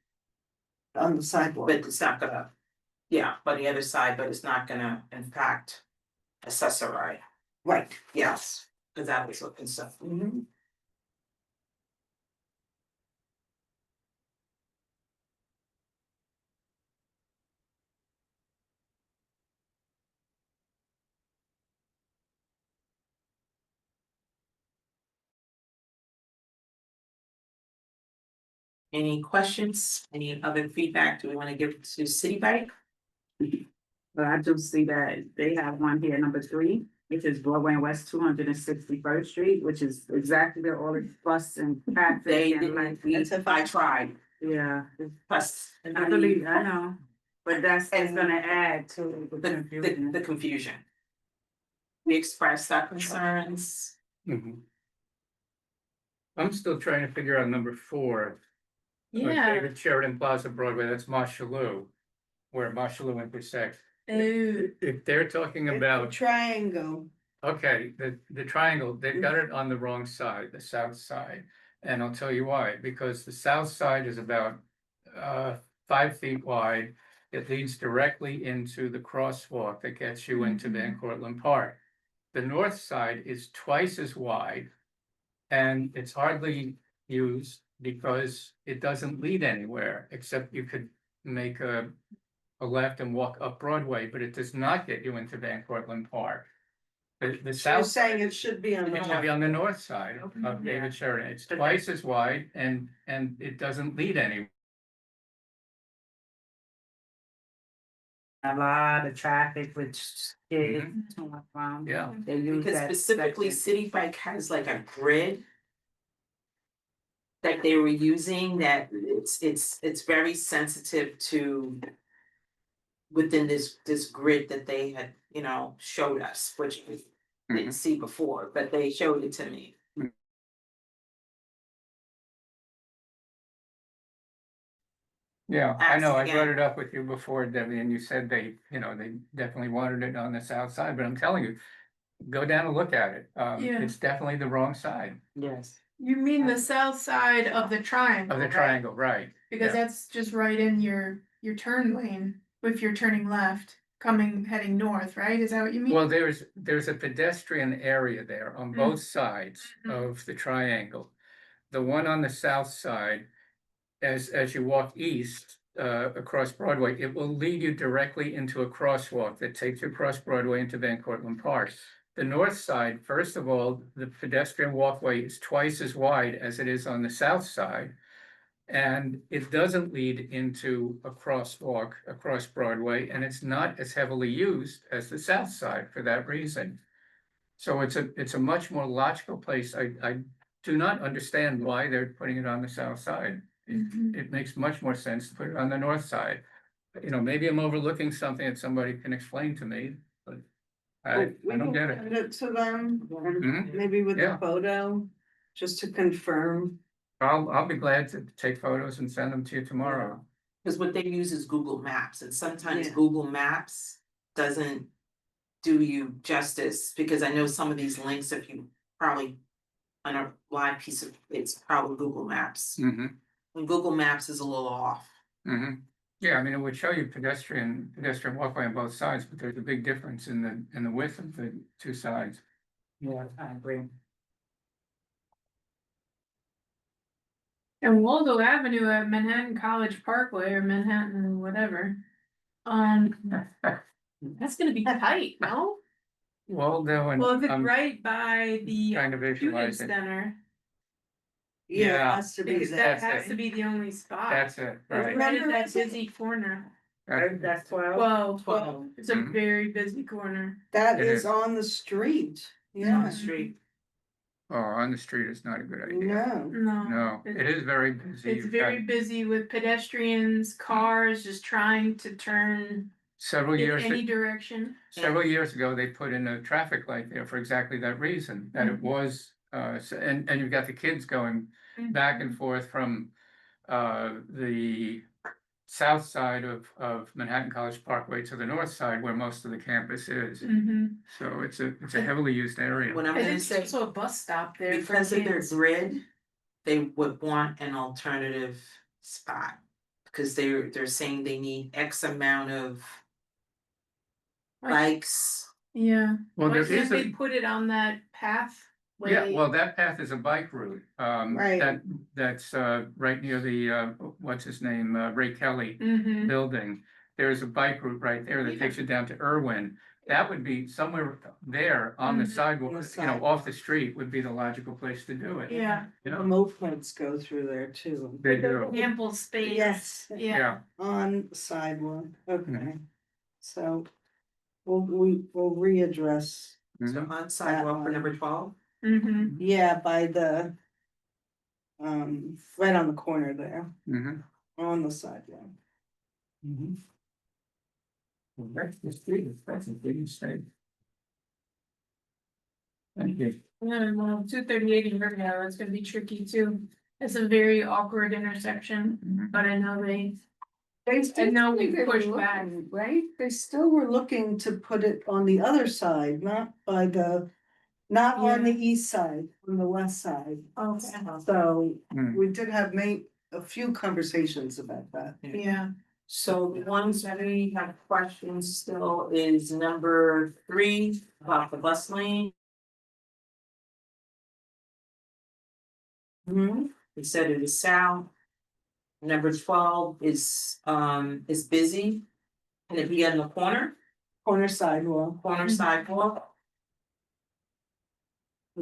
On the sidewalk. But it's not gonna, yeah, by the other side, but it's not gonna impact Accessoride. Right. Yes, because that was looking stuff. Any questions, any other feedback do we want to give to City Bike? But I do see that they have one here, number 3, which is Broadway and West 261st Street, which is exactly where all the bus and traffic. They and like, didn't, I tried, yeah, plus. I believe, I know, but that's gonna add to the confusion. The confusion. We expressed our concerns. Mhm. I'm still trying to figure out number 4. My Yeah. favorite Sheridan Plaza Broadway, that's Marshallou, where Marshallou intersects. If they're talking about, Triangle. okay, the triangle, they've got it on the wrong side, the south side. And I'll tell you why, because the south side is about 5 feet wide. It leads directly into the crosswalk that gets you into Van Cortlandt Park. The north side is twice as wide, and it's hardly used because it doesn't lead anywhere, except you could make a left and walk up Broadway, but it does not get you into Van Cortlandt Park. The You're south, saying it should be on the it should be on left. the north side of Yeah. David Sheridan. It's Okay. twice as wide and it doesn't lead anywhere. A lot of traffic with kids. Yeah. They use Because that specifically section. City Bike has like a grid that they were using that it's very sensitive to within this grid that they had, showed us, which we didn't see before, but they showed it to me. Yeah, I know, I Ask brought again. it up with you before, Debbie, and you said they definitely wanted it on the south side, but I'm telling you, go down and look at it. Yeah. It's definitely the wrong side Yes. You mean the south side of the triangle, of the right? triangle, right? Because yeah. that's just right in your turn lane, if you're turning left, heading north, right? Is that what you mean? Well, there's a pedestrian area there on both sides of the triangle. The one on the south side, as you walk east across Broadway, it will lead you directly into a crosswalk that takes you across Broadway into Van Cortlandt Park. The north side, first of all, the pedestrian walkway is twice as wide as it is on the south side. And it doesn't lead into a crosswalk across Broadway, and it's not as heavily used as the south side for that reason. So it's a much more logical place. I do not understand why they're putting it on the south side. It makes much more sense to put it on the north side. Maybe I'm overlooking something that somebody can explain to me, but I don't get it. Send it to them, and Mhm. maybe with Yeah. a photo, just to confirm. I'll be glad to take photos and send them to you tomorrow. Because what they use is Google Maps, and sometimes Yeah. Google Maps doesn't do you justice, because I know some of these links, if you probably on a live piece of, it's probably Google Maps. Mm-hmm. And Google Maps is a little off. Mm-hmm. Yeah, I mean, it would show you pedestrian walkway on both sides, but there's a big difference in the width of the two sides. Yeah, I agree. And Waldo Avenue at Manhattan College Parkway or Manhattan, whatever. That's gonna be tight, no? Waldo and Well, if it's I'm right by the trying to student visualize it. center, Yeah, it Yeah. has to be because there. that has to be the only spot. That's it, right? Right at that busy corner. That's 12. 12. It's a Mhm. very busy corner. That It is is. on the street, On yeah, the street. Oh, on the street is not a good idea. no. No, it is very busy. It's You've very got busy with pedestrians, cars just trying to turn Several in years, any direction. several years ago, they put in a traffic light there for exactly that reason, that it was, and you've got the kids going back and forth from the south side of Manhattan College Parkway to the north side where most of the campus is. Mm-hmm. So it's a heavily used area. What I'm And gonna it's say, also a bus stop there for because of their kids. grid, they would want an alternative spot. Because they're saying they need X amount of bikes. Yeah. Well, Why there can't is they a, put it on that path? yeah, well, that path is a bike route. Right. That's right near the, what's his name, Ray Kelly Mm-hmm. building. There's a bike route right there that takes you down to Irwin. That would be somewhere there on the Mhm. sidewalk, On the off the street would be the logical place to do it. Yeah. You The know, mopeds go through there too. they do. Ample space. Yes. Yeah. Yeah. On sidewalk, okay, Mhm. so we'll readdress, So Mhm. on sidewalk for number 12. Mm-hmm. yeah, by the. Right on the corner there, Mhm. on the sidewalk. Mhm. That's the street, that's a big mistake. Thank you. Yeah, well, 238 in Riverdale, it's gonna be tricky too. It's a very awkward intersection, Mhm. but I know they. And now we push back. Right, they still were looking to put it on the other side, not by the, not on the east side, on the west side. Okay. So Mm. we did have a few conversations about that. Yeah. So the ones that we have questions still is number 3 about the bus lane. They said it is south. Number 12 is busy. Can it be on the corner Corner sidewalk. sidewalk?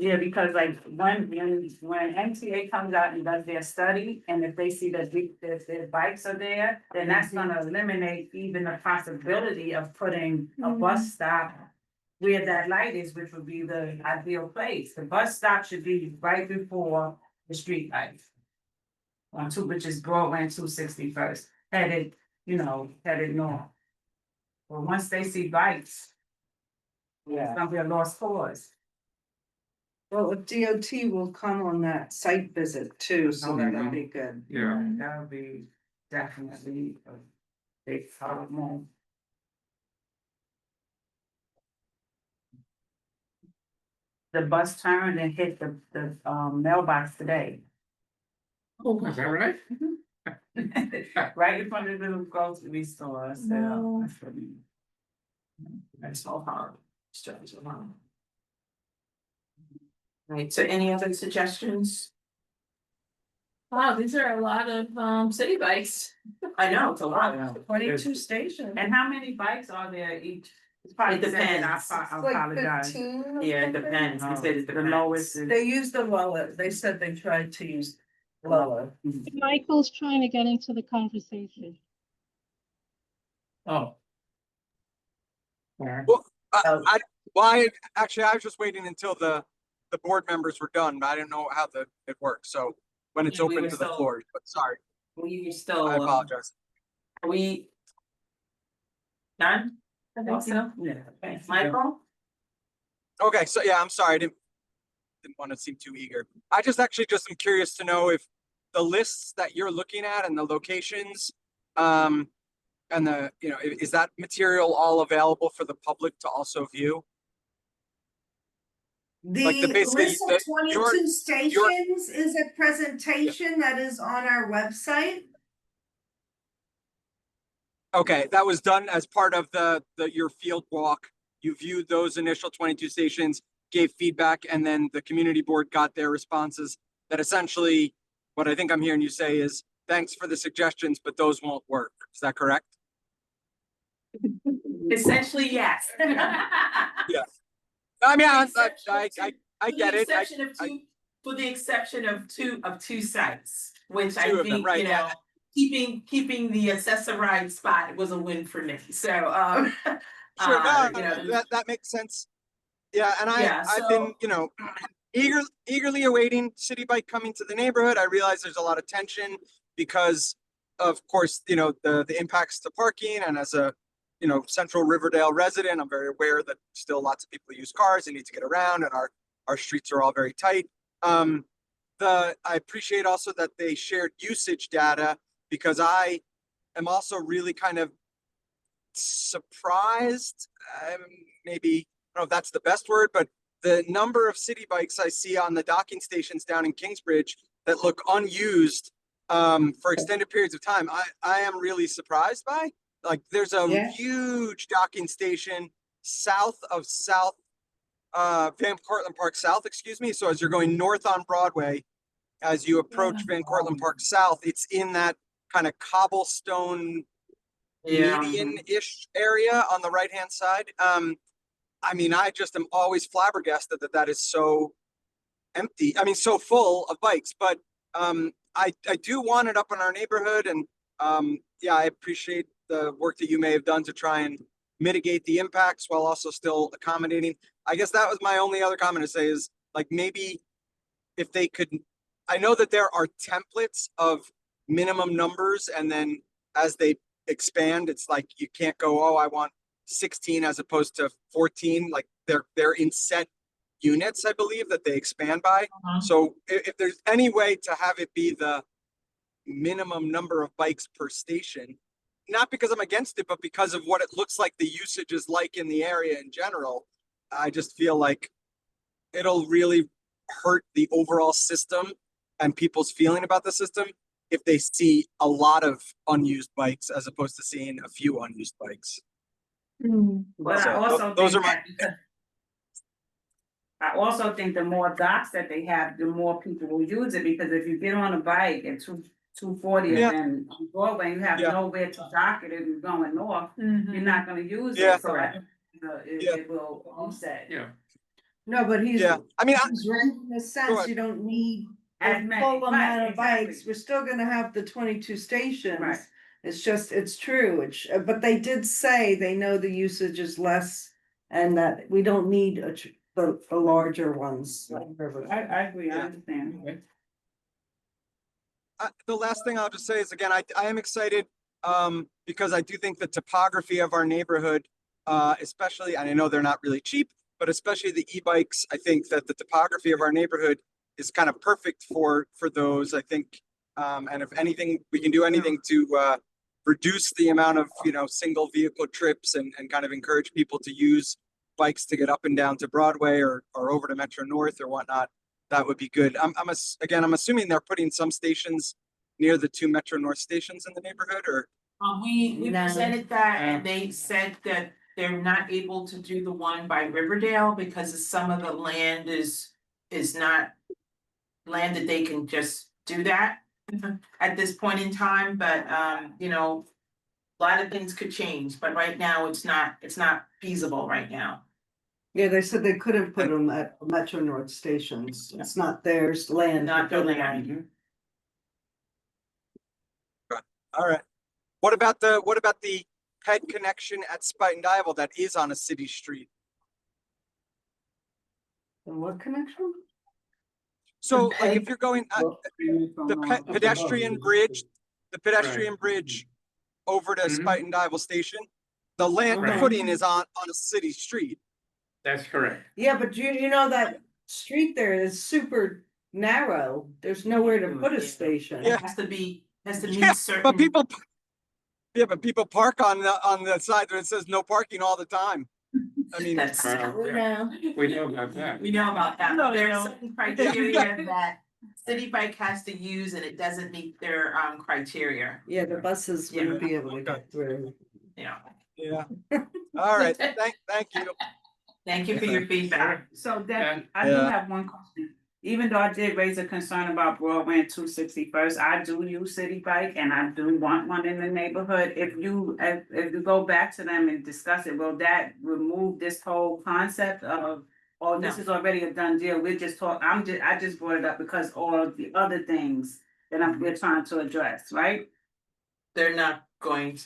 Yeah, because like when MTA comes out and does their study, and if they see that their bikes are there, then that's gonna eliminate even the possibility of putting a bus stop where that light is, which would be the ideal place. The bus stop should be right before the street light. Which is Broadway and 261st, headed north. But once they see bikes, it's gonna be a lost cause. Well, if DOT will come on that site visit too, so Okay. that'd be good. Yeah. That would be definitely a big problem. The bus turned and hit the mailbox today. Oh, is that right? Right in front of the grocery store, so No. that's really. That's so hard. Strange around. Right, so any other suggestions? Wow, these are a lot of city bikes. I know, it's a lot. 22 stations. And how many bikes are there each? It's probably It depends. I Like apologize. 15 or Yeah, it something? depends, he said it The depends. lowest is. They used the lower, they said they tried to use lower. Michael's trying to get into the conversation. Oh. Well, actually, I was just waiting until the board members were done. I didn't know how it works. So when it's Yeah, we open were to the still- floor, but sorry, We were still. I apologize. Are we? Done? I think so. Yeah. Okay, Michael? Okay, so yeah, I'm sorry. I didn't want to seem too eager. I just am curious to know if the lists that you're looking at and the locations, and is that material all available for the public to also view? Like The basically list the- of 22 stations is a presentation that is on our website. Okay, that was done as part of your field walk. You viewed those initial 22 stations, gave feedback, and then the community board got their responses. That essentially, what I think I'm hearing you say is, thanks for the suggestions, but those won't work. Is that correct? Essentially, yes. Yeah. I mean, I get it. For the exception of two sites, which I Two of them, think, right, yeah. keeping the accessorized spot was a win for me, so, Sure, you know. that makes sense. Yeah, and Yeah, I've been, eagerly awaiting City Bike coming to the neighborhood. I realize there's a lot of tension because of course, the impacts to parking, and as a, Central Riverdale resident, I'm very aware that still lots of people use cars and need to get around, and our streets are all very tight. I appreciate also that they shared usage data, because I am also really kind of surprised, maybe, I don't know if that's the best word, but the number of city bikes I see on the docking stations down in Kingsbridge that look unused for extended periods of time, I am really surprised by. Like, there's a huge docking station south of Van Cortlandt Park South, excuse me. So as you're going north on Broadway, as you approach Van Cortlandt Park South, it's in that kind of cobblestone median-ish area on the right-hand side. I mean, I just am always flabbergasted that is so empty. I mean, so full of bikes, but I do want it up in our neighborhood, and I appreciate the work that you may have done to try and mitigate the impacts while also still accommodating. I guess that was my only other comment to say is, like, maybe if they could, I know that there are templates of minimum numbers, and then as they expand, it's like you can't go, oh, I want 16 as opposed to 14. Like, they're in set units, I believe, that they expand by. So if there's any way to have it be the minimum number of bikes per station, not because I'm against it, but because of what it looks like the usage is like in the area in general, I just feel like it'll really hurt the overall system and people's feeling about the system if they see a lot of unused bikes as opposed to seeing a few unused bikes. But So, I also those think are my- I also think the more docks that they have, the more people will use it, because if you get on a bike at 240 Yeah. and then on Broadway, you have Yeah. nowhere to dock it if you're going north, you're not gonna use Yeah. it, so I think, it will offset. Yeah. No, but he's. Yeah, I mean, He's right in the sense ahead. you don't need As a many, full right, amount of bikes. exactly. We're still gonna have the 22 stations. Right. It's just, it's true. But they did say they know the usage is less and that we don't need the larger ones. like River. I agree, I Yeah. understand. The last thing I'll just say is, again, I am excited, because I do think the topography of our neighborhood, especially, and I know they're not really cheap, but especially the e-bikes, I think that the topography of our neighborhood is kind of perfect for those, I think. And if anything, we can do anything to, reduce the amount of, single vehicle trips and kind of encourage people to use bikes to get up and down to Broadway or over to Metro North or whatnot. That would be good. Again, I'm assuming they're putting some stations near the 2 Metro North stations in the neighborhood, or? We No. presented that and they said that they're not able to do the one by Riverdale because some of the land is not land that they can just do that at this point in time, but a lot of things could change, but right now it's not feasible right now. Yeah, they said they couldn't put them at Metro North stations. It's not theirs land. Not to their put 'em land. on. All right. What about the ped connection at Spuyten Duyvil that is on a city street? And what connection? So The like if ped- you're going, the pedestrian bridge over to Mhm. Spuyten Duyvil station, the land Right. footing is on a city street. That's correct. Yeah, but you know that street there is super narrow. There's nowhere to put a station. Yeah. It has to meet Yeah, certain. but people park on the side that it says no parking all the time. I mean, That's. We know. We know about that. We know about that. No, There's no. certain criteria that City Bike has to use and it doesn't meet their criteria, Yeah, the buses wouldn't be able to get through. Yeah. all right, thank you. Thank you for your feedback. So Yeah. that, I do Yeah. have one question. Even though I did raise a concern about Broadway and 261st, I do use City Bike and I do want one in the neighborhood. If you go back to them and discuss it, will that remove this whole concept of, oh, this No. is already a done deal, we're just talking, I just brought it up because all of the other things that we're trying to address, right? They're not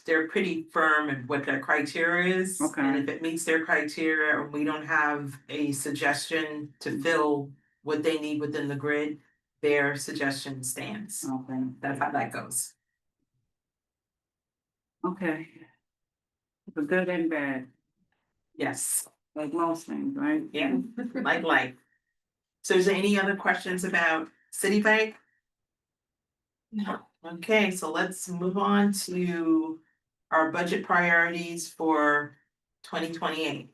they're pretty firm in what their criteria is. Okay. And if it meets their criteria, and we don't have a suggestion to fill what they need within the grid, their suggestion stands. Okay. That's how that goes. Okay. For good and bad, Yes, like most things, right? yeah, like. So is there any other questions about City Bike? No. Okay, so let's move on to our budget priorities for 2028.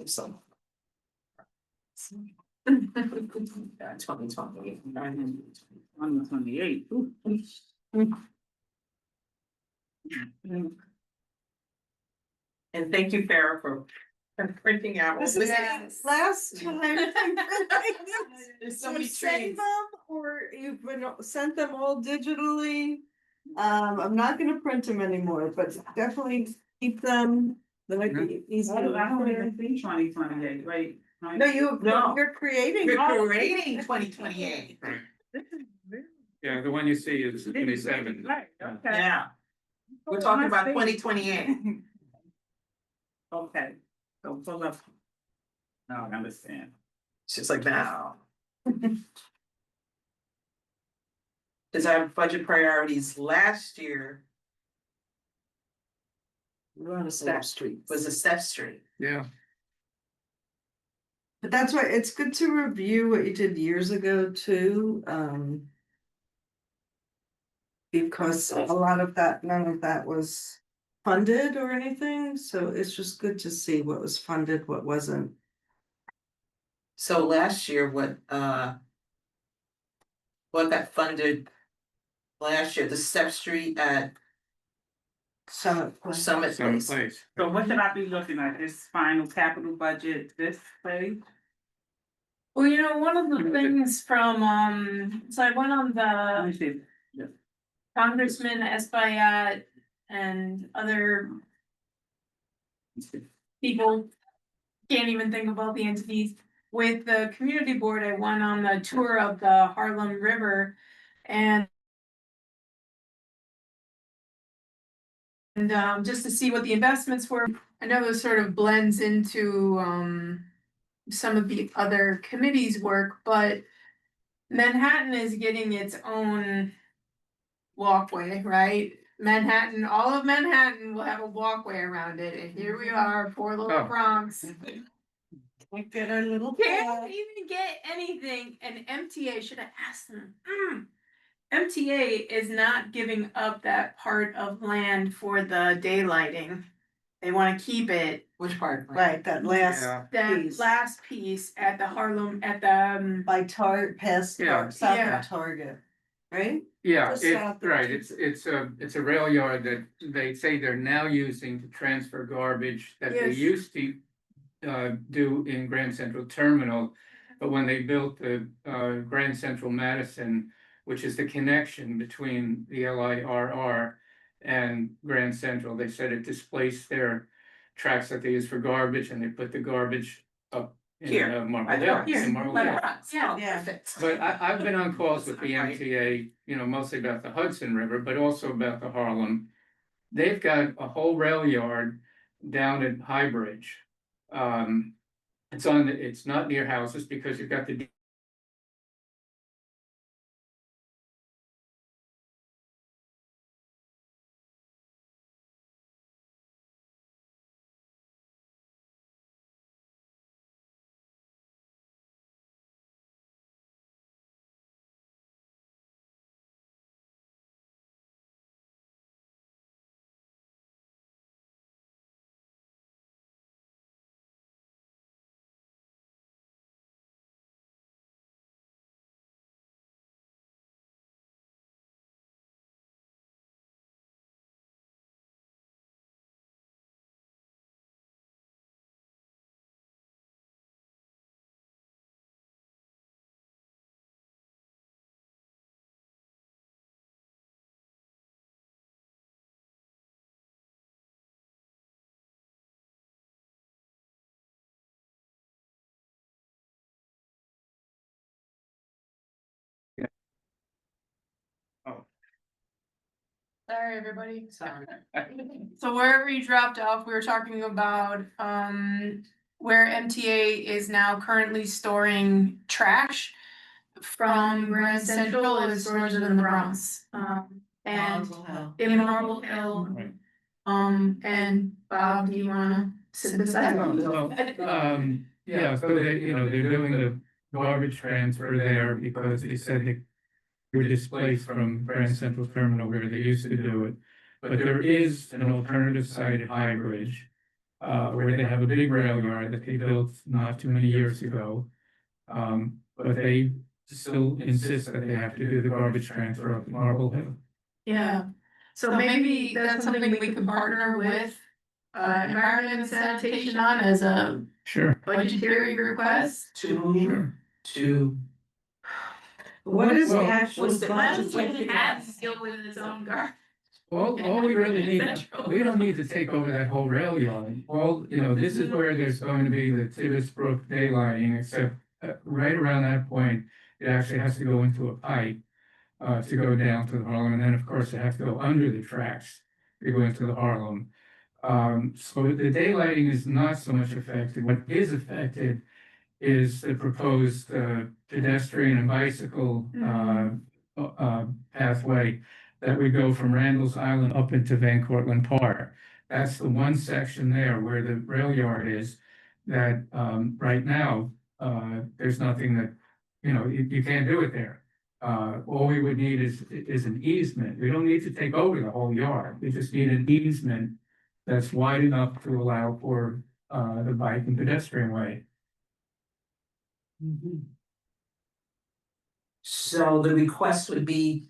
So. 2028. On the 28th. Ooh. And thank you, Farah, for printing out. This is last time. There's so So many send trees. them, or you've been sent them all digitally. I'm not gonna print them anymore, but definitely keep them. They might be easy. I don't even see 2028, right? No, you're creating. We're creating 2028. Yeah, the one you see is 27. Right, okay. Yeah, we're talking about 2028. Okay, so pull up. No, I understand. It's just like now. Cause our budget priorities last year We're on a step street. was a Steph Street. Yeah. But that's why it's good to review what you did years ago too, because a lot of that, none of that was funded or anything, so it's just good to see what was funded, what wasn't. So last year, what got funded last year, the Steph Street at Summit. Summit Some Place. place. So what should I be looking at, this final capital budget, this page? Well, one of the things from, so I went on Let me the see. Congressman Espaillat and other people can't even think of all the entities. With the community board, I went on the tour of the Harlem River and just to see what the investments were. I know this sort of blends into some of the other committees' work, but Manhattan is getting its own walkway, right? Manhattan, all of Manhattan will have a walkway around it, and here we are, poor little Oh. Bronx. Can't get our little. Can't even get anything, and MTA should have asked them. MTA is not giving up that part of land for the daylighting. They wanna keep it, Which part? Right, that last Yeah. that piece. last piece at the Harlem, at the, By past Yeah. south Yeah. of Target, right? Yeah, Just it's south of right, T- it's a rail yard that they say they're now using to transfer garbage that they Yes. used to do in Grand Central Terminal. But when they built the Grand Central Madison, which is the connection between the LIRR and Grand Central, they said it displaced their tracks that they use for garbage, and they put the garbage up in Here. Marble Hill. in Marble Hill. yeah, Perfect. But I've been on calls with the MTA, you know, mostly about the Hudson River, but also about the Harlem. They've got a whole rail yard down at High Bridge. It's not near houses because you've got the sorry, everybody. Sorry. So wherever you dropped off, we were talking about where MTA is now currently storing trash from Grand Central is stores it in the Bronx. And Marble Hill. in Marble Hill. Right. And Bob, do you wanna synthesize? Yeah, so they, you know, they're doing the garbage transfer there because they said they were displaced from Grand Central Terminal where they used to do it. But there is an alternative site at High Bridge, where they have a big rail yard that they built not too many years ago. But they still insist that they have to do the garbage transfer up at Marble Hill. Yeah, so maybe that's something we could partner with environment and sanitation on as a Sure. budgetary request. Sure. What is the Well, actual what's the- budget? Deal with its own garbage. All we really need, we don't need to take over that whole rail yard. You know, this is where there's going to be the Tibbetts Brook daylighting, except right around that point, it actually has to go into a pipe to go down to the Harlem, and then, of course, it has to go under the tracks to go into the Harlem. So the daylighting is not so much affected. What is affected is the proposed pedestrian and bicycle pathway that would go from Randall's Island up into Van Cortlandt Park. That's the one section there where the rail yard is, that right now, there's nothing that, you know, you can't do it there. All we would need is an easement. We don't need to take over the whole yard. We just need an easement that's wide enough to allow for the bike and pedestrian way. So the request would be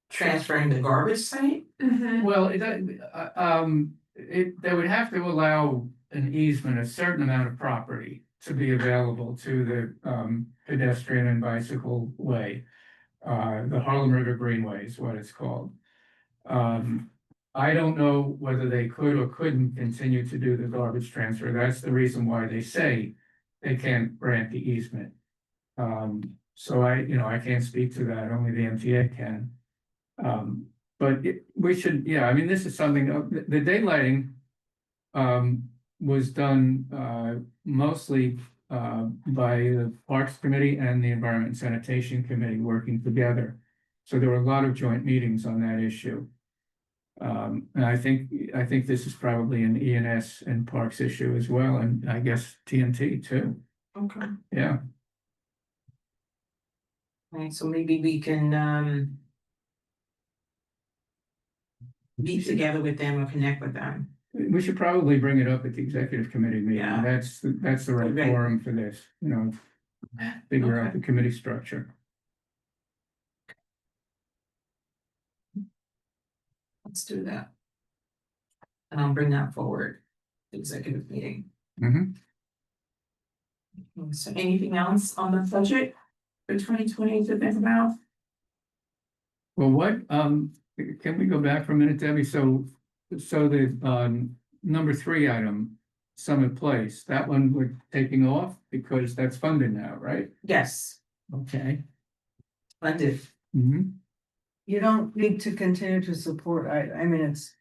transferring the garbage site? Well, they would have to allow an easement, a certain amount of property to be available to the pedestrian and bicycle way. The Harlem River Greenway is what it's called. I don't know whether they could or couldn't continue to do the garbage transfer. That's the reason why they say they can't grant the easement. So I can't speak to that, only the MTA can. But we should, yeah, I mean, this is something, the daylighting was done mostly by the Parks Committee and the Environment and Sanitation Committee working together. So there were a lot of joint meetings on that issue. And I think this is probably an ENS and Parks issue as well, and I guess TNT too. Okay. Yeah, Right, so maybe we can meet together with them or connect with them. we should probably bring it up at the executive committee meeting. Yeah. That's the right Right. forum for this, figure out Okay. the committee structure. Let's do that. And I'll bring that forward, to executive meeting. Mhm. So anything else on the budget for 2020 to think about? Well, can we go back for a minute, Debbie? So the number 3 item, Summit Place, that one we're taking off because that's funded now, right? Yes, Okay. funded. Mhm. You don't need to continue to support, I mean, it's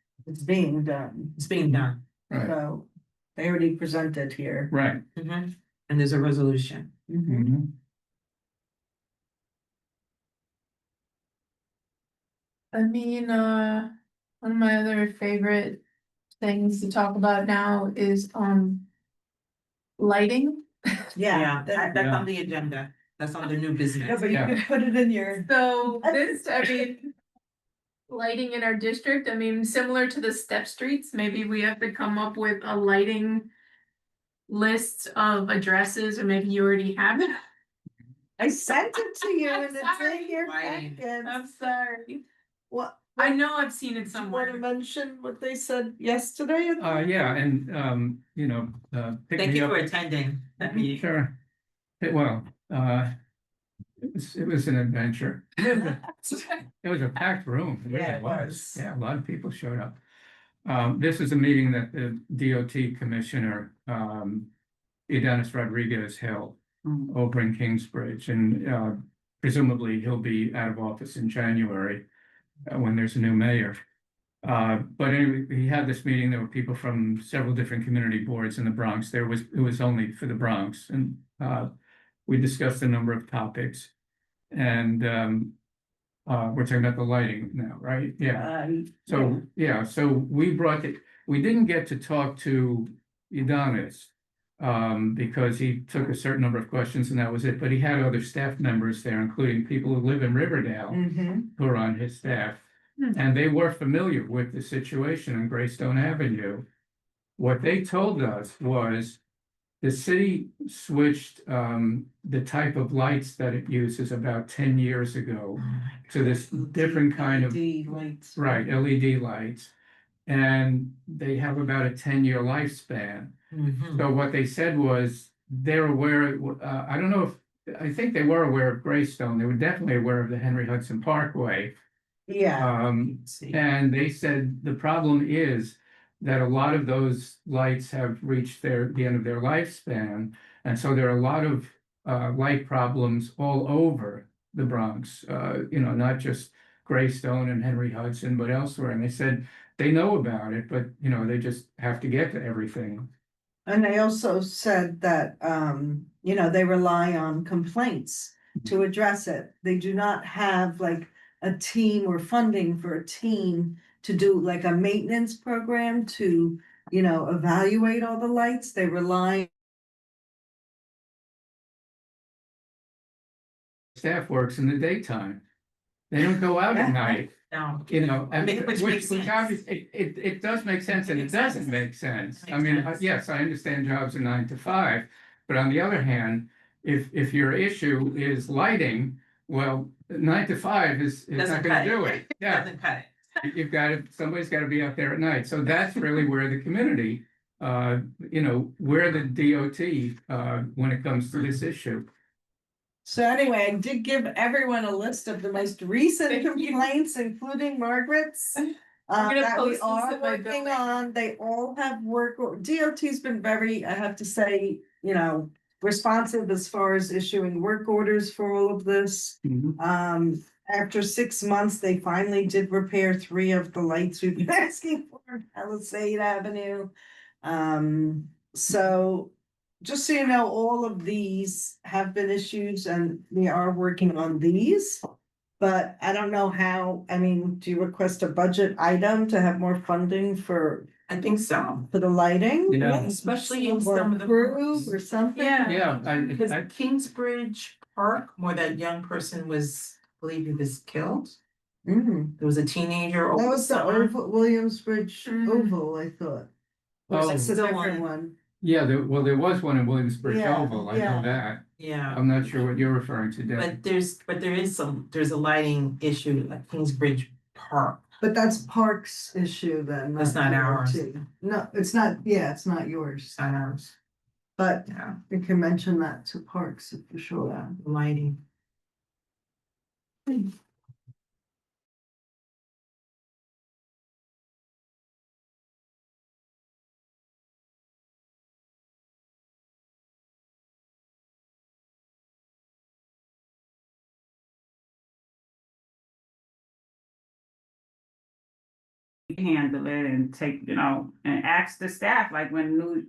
being done, It's being done. Right, so they already presented here. right. Mhm. And there's a resolution. Mhm. I mean, one of my other favorite things to talk about now is, lighting. Yeah, That's Yeah. on the agenda. That's on the new yeah, business. but you Yeah. could put it in your. So this, I mean, lighting in our district, I mean, similar to the step streets, maybe we have to come up with a lighting list of addresses, or maybe you already have it. I sent it to you I'm and it's sorry. in your Lighting. packet. I'm sorry. What, I know I've seen it do you wanna somewhere. mention what they said yesterday? Yeah, and pick Thank me you up. for attending that meeting. Sure. Well, it was an adventure. It was a packed room. It Yeah, really it was. was. Yeah, a lot of people showed up. This is a meeting that the DOT Commissioner, Dennis Rodriguez held over in Kingsbridge, and presumably he'll be out of office in January when there's a new mayor. But anyway, he had this meeting. There were people from several different community boards in the Bronx. It was only for the Bronx, and we discussed a number of topics. And we're talking about the lighting now, right? Yeah. So we didn't get to talk to Udonis because he took a certain number of questions and that was it. But he had other staff members there, including people who live in Riverdale, who are on his staff. And they were familiar with the situation on Greystone Avenue. What they told us was the city switched the type of lights that it uses about 10 years ago to this different kind of, LED lights. right, LED lights. And they have about a 10-year lifespan. Mhm. So what they said was they're aware, I don't know I think they were aware of Greystone. They were definitely aware of the Henry Hudson Parkway. Yeah, See. And they said the problem is that a lot of those lights have reached the end of their lifespan. And so there are a lot of light problems all over the Bronx, not just Greystone and Henry Hudson, but elsewhere. And they said they know about it, but they just have to get to everything. and they also said that, they rely on complaints to address it. They do not have like a team or funding for a team to do like a maintenance program to, evaluate all the lights. They rely. Staff works in the daytime. They don't go out at night, No. which makes sense. obviously, it does make sense and it Makes doesn't sense. make sense. I Makes mean, sense. yes, I understand jobs are 9 to 5, but on the other hand, if your issue is lighting, well, 9 to 5 is not Doesn't gonna cut do it. it. Yeah, Doesn't cut it. somebody's gotta be out there at night. So that's really where the community, where the DOT, when it comes to this issue. So anyway, I did give everyone a list of the most recent complaints, including Margaret's. gonna that we post this are in my working building. on. They all have DOT's been very, I have to say, responsive as far as issuing work orders for all of this. After 6 months, they finally did repair 3 of the lights we've been asking for on Palisade Avenue. So just so you know, all of these have been issues and we are working on these. But I don't know how, do you request a budget item to have more funding for I think so. the lighting? Yeah. Especially in Or some of the improve parks. or something? Yeah. Yeah, Because I, Kingsbridge Park, where that young person was, I believe he was killed. Mhm. There was a teenager That over the was the summer. Williamsbridge Mhm. Oval, I thought. Or Oh. is this a Still different on. one? yeah, there was one in Williamsburg Yeah, Oval, I yeah. know that. Yeah, I'm not sure what you're referring to, Deb. but there's a lighting issue at Kingsbridge Park. But that's Parks issue then. That's not ours. DOT. No, it's not, it's not yours, It's not ours. but Yeah, you can mention that to Parks for sure. lighting. Handle it and take, and ask the staff, like when new.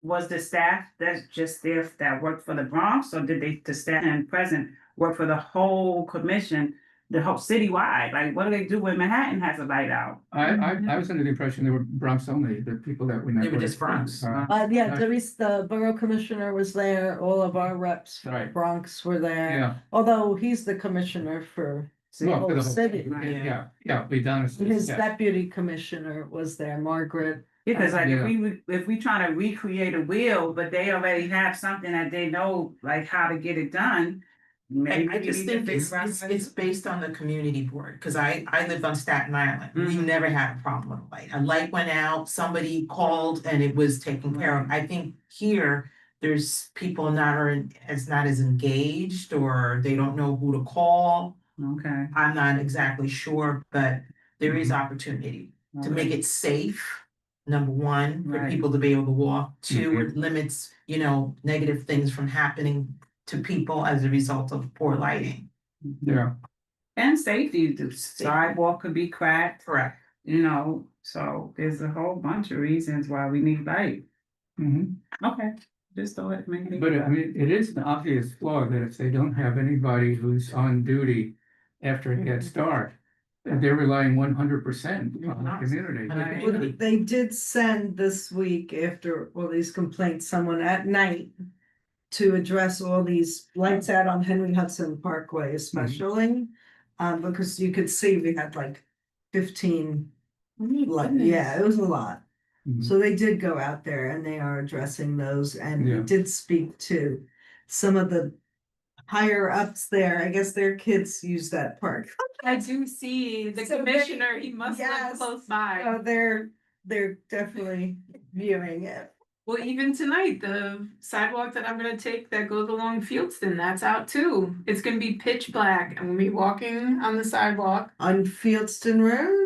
Was the staff that's just there that worked for the Bronx, or did the staff and present work for the whole commission, the whole citywide? Like, what do they do when Manhattan has a light out? I was under the impression they were Bronx only, the people that we met. They were with. just Bronx. The borough commissioner was there, all of our reps from Right. Bronx were there. Yeah, Although he's the commissioner for the well, for whole the whole city. yeah, Lee Donis. His yeah. deputy commissioner was there, Margaret. Because like Yeah. if we try to recreate a wheel, but they already have something that they know like how to get it done. Maybe I we just need to think figure out it's based on the community board, cause I lived on Staten Island, we Mhm. never had a problem with a light. A light went out, somebody called and it was taken care of. I think here, there's people not as engaged, or they don't know who to call. Okay. I'm not exactly sure, but there is Mhm. opportunity to make it safe. Number one, for Right. people to be able to walk. Two, Mhm. it limits, negative things from happening to people as a result of poor lighting. Yeah, And safety, the sidewalk could be cracked, Correct. so there's a whole bunch of reasons why we need light. mhm. Okay, just thought it maybe. But I mean, it is an obvious flaw that if they don't have anybody who's on duty after it gets dark, that they're relying 100% on the community. On the Right. community. They did send this week after all these complaints, someone at night to address all these lights out on Henry Hudson Parkway especially. Because you could see we had like 15 it was a lot. Mhm. So they did go out there and they are addressing those, and we Yeah. did speak to some of the higher ups there. I guess their kids use that park. I do see the So they- commissioner, he must live Yes. close by. So they're definitely viewing it. Well, even tonight, the sidewalk that I'm gonna take that goes along Fieldston, that's out too. It's gonna be pitch black. I'm gonna be walking on the sidewalk. On Fieldston Road?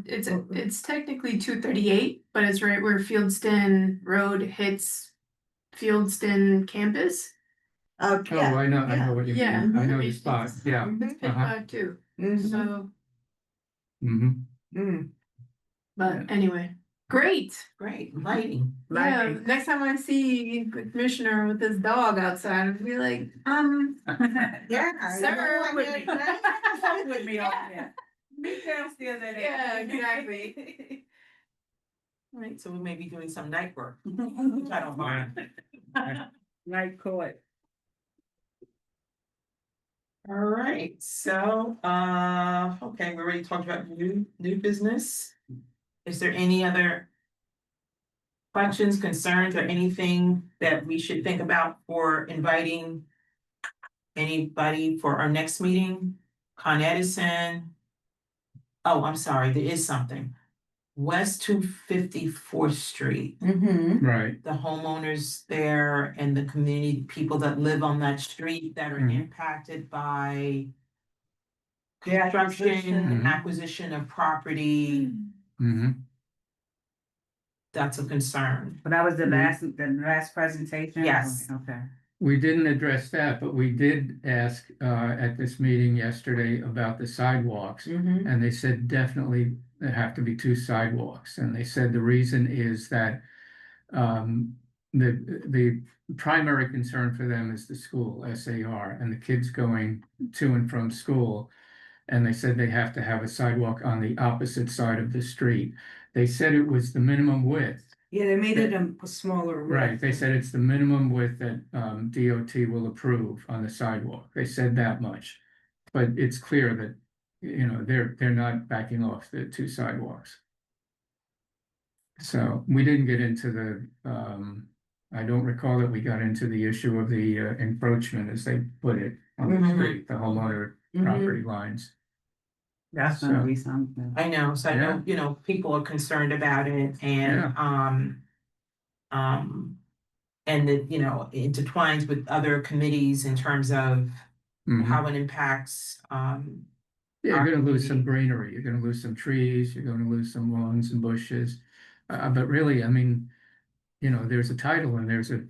It's technically 238, but it's right where Fieldston Road hits Fieldston campus. Oh, I know what you mean. Yeah. I know the spot, yeah. It's pitch Uh-huh. black too, Mhm. so, Mhm. Mm. but anyway, great. Great, lighting. Yeah, Lighting. next time I see the commissioner with his dog outside, I'll be like, Yeah. Sir, you with know, me. Come with me over there. Meet downstairs at Yeah, 8. exactly. Right, so we may be doing some night work, which I don't mind. Night court. All right, so, okay, we already talked about new business. Is there any other questions, concerns, or anything that we should think about for inviting anybody for our next meeting? Con Edison? Oh, I'm sorry, there is something. West 254th Street. Mhm. Right, The homeowners there and the community, people that live on that street that are Mhm. impacted by The construction, acquisition. acquisition of property, hmm that's a concern. But that was the last presentation? Yes. Okay. We didn't address that, but we did ask at this meeting yesterday about the sidewalks. Mhm. And they said definitely there have to be 2 sidewalks. And they said the reason is that the primary concern for them is the school, SAR, and the kids going to and from school. And they said they have to have a sidewalk on the opposite side of the street. They said it was the minimum width. Yeah, they made it a smaller. Right, they said it's the minimum width that DOT will approve on the sidewalk. They said that much. But it's clear that, you know, they're not backing off the 2 sidewalks. So we didn't get into the, I don't recall that we got into the issue of the encroachment, as they put it, on the Mhm. street, the homeowner property lines. That's gonna be something. I know, so I know, Yeah. you know, people are concerned about it and, and it, you know, intertwines with other committees in terms of Mhm. how it impacts, Yeah, our you're gonna lose some community. greenery, you're gonna lose some trees, you're gonna lose some lawns and bushes. But really, I mean, you know, there's a title and the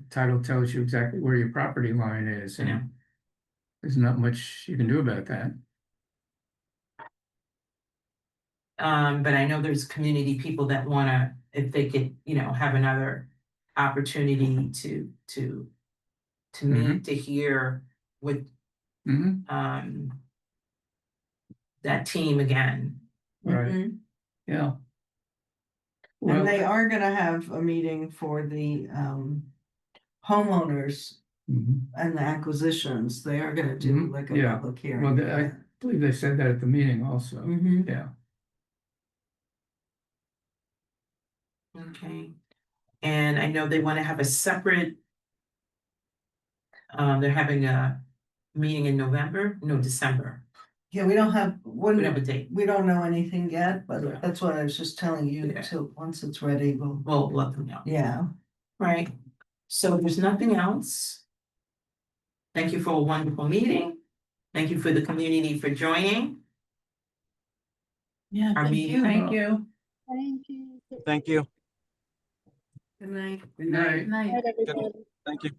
title tells you exactly where your property line is, Yeah. and there's not much you can do about that. But I know there's community people that wanna, if they could, you know, have another opportunity to meet, to hear with, Mhm. that team again. Right, Mhm. yeah. And they Well, are gonna have a meeting for the homeowners mhm. and the acquisitions. They are gonna do Mhm. like a Yeah. public hearing. Well, I believe they said that at the meeting also, Mhm. yeah. Okay. And I know they wanna have a separate, they're having a meeting in November, no, December. Yeah, we don't have, We don't have a date. we don't know anything yet, but Yeah. that's what I was just telling you, Yeah. till, once it's ready, we'll, We'll let them know. yeah. Right, so there's nothing else. Thank you for a wonderful meeting. Thank you for the community for joining. Yeah, Our meeting. Thank you. Thank you. Thank you. Good night. Good night. Night, Good. everybody. Thank you.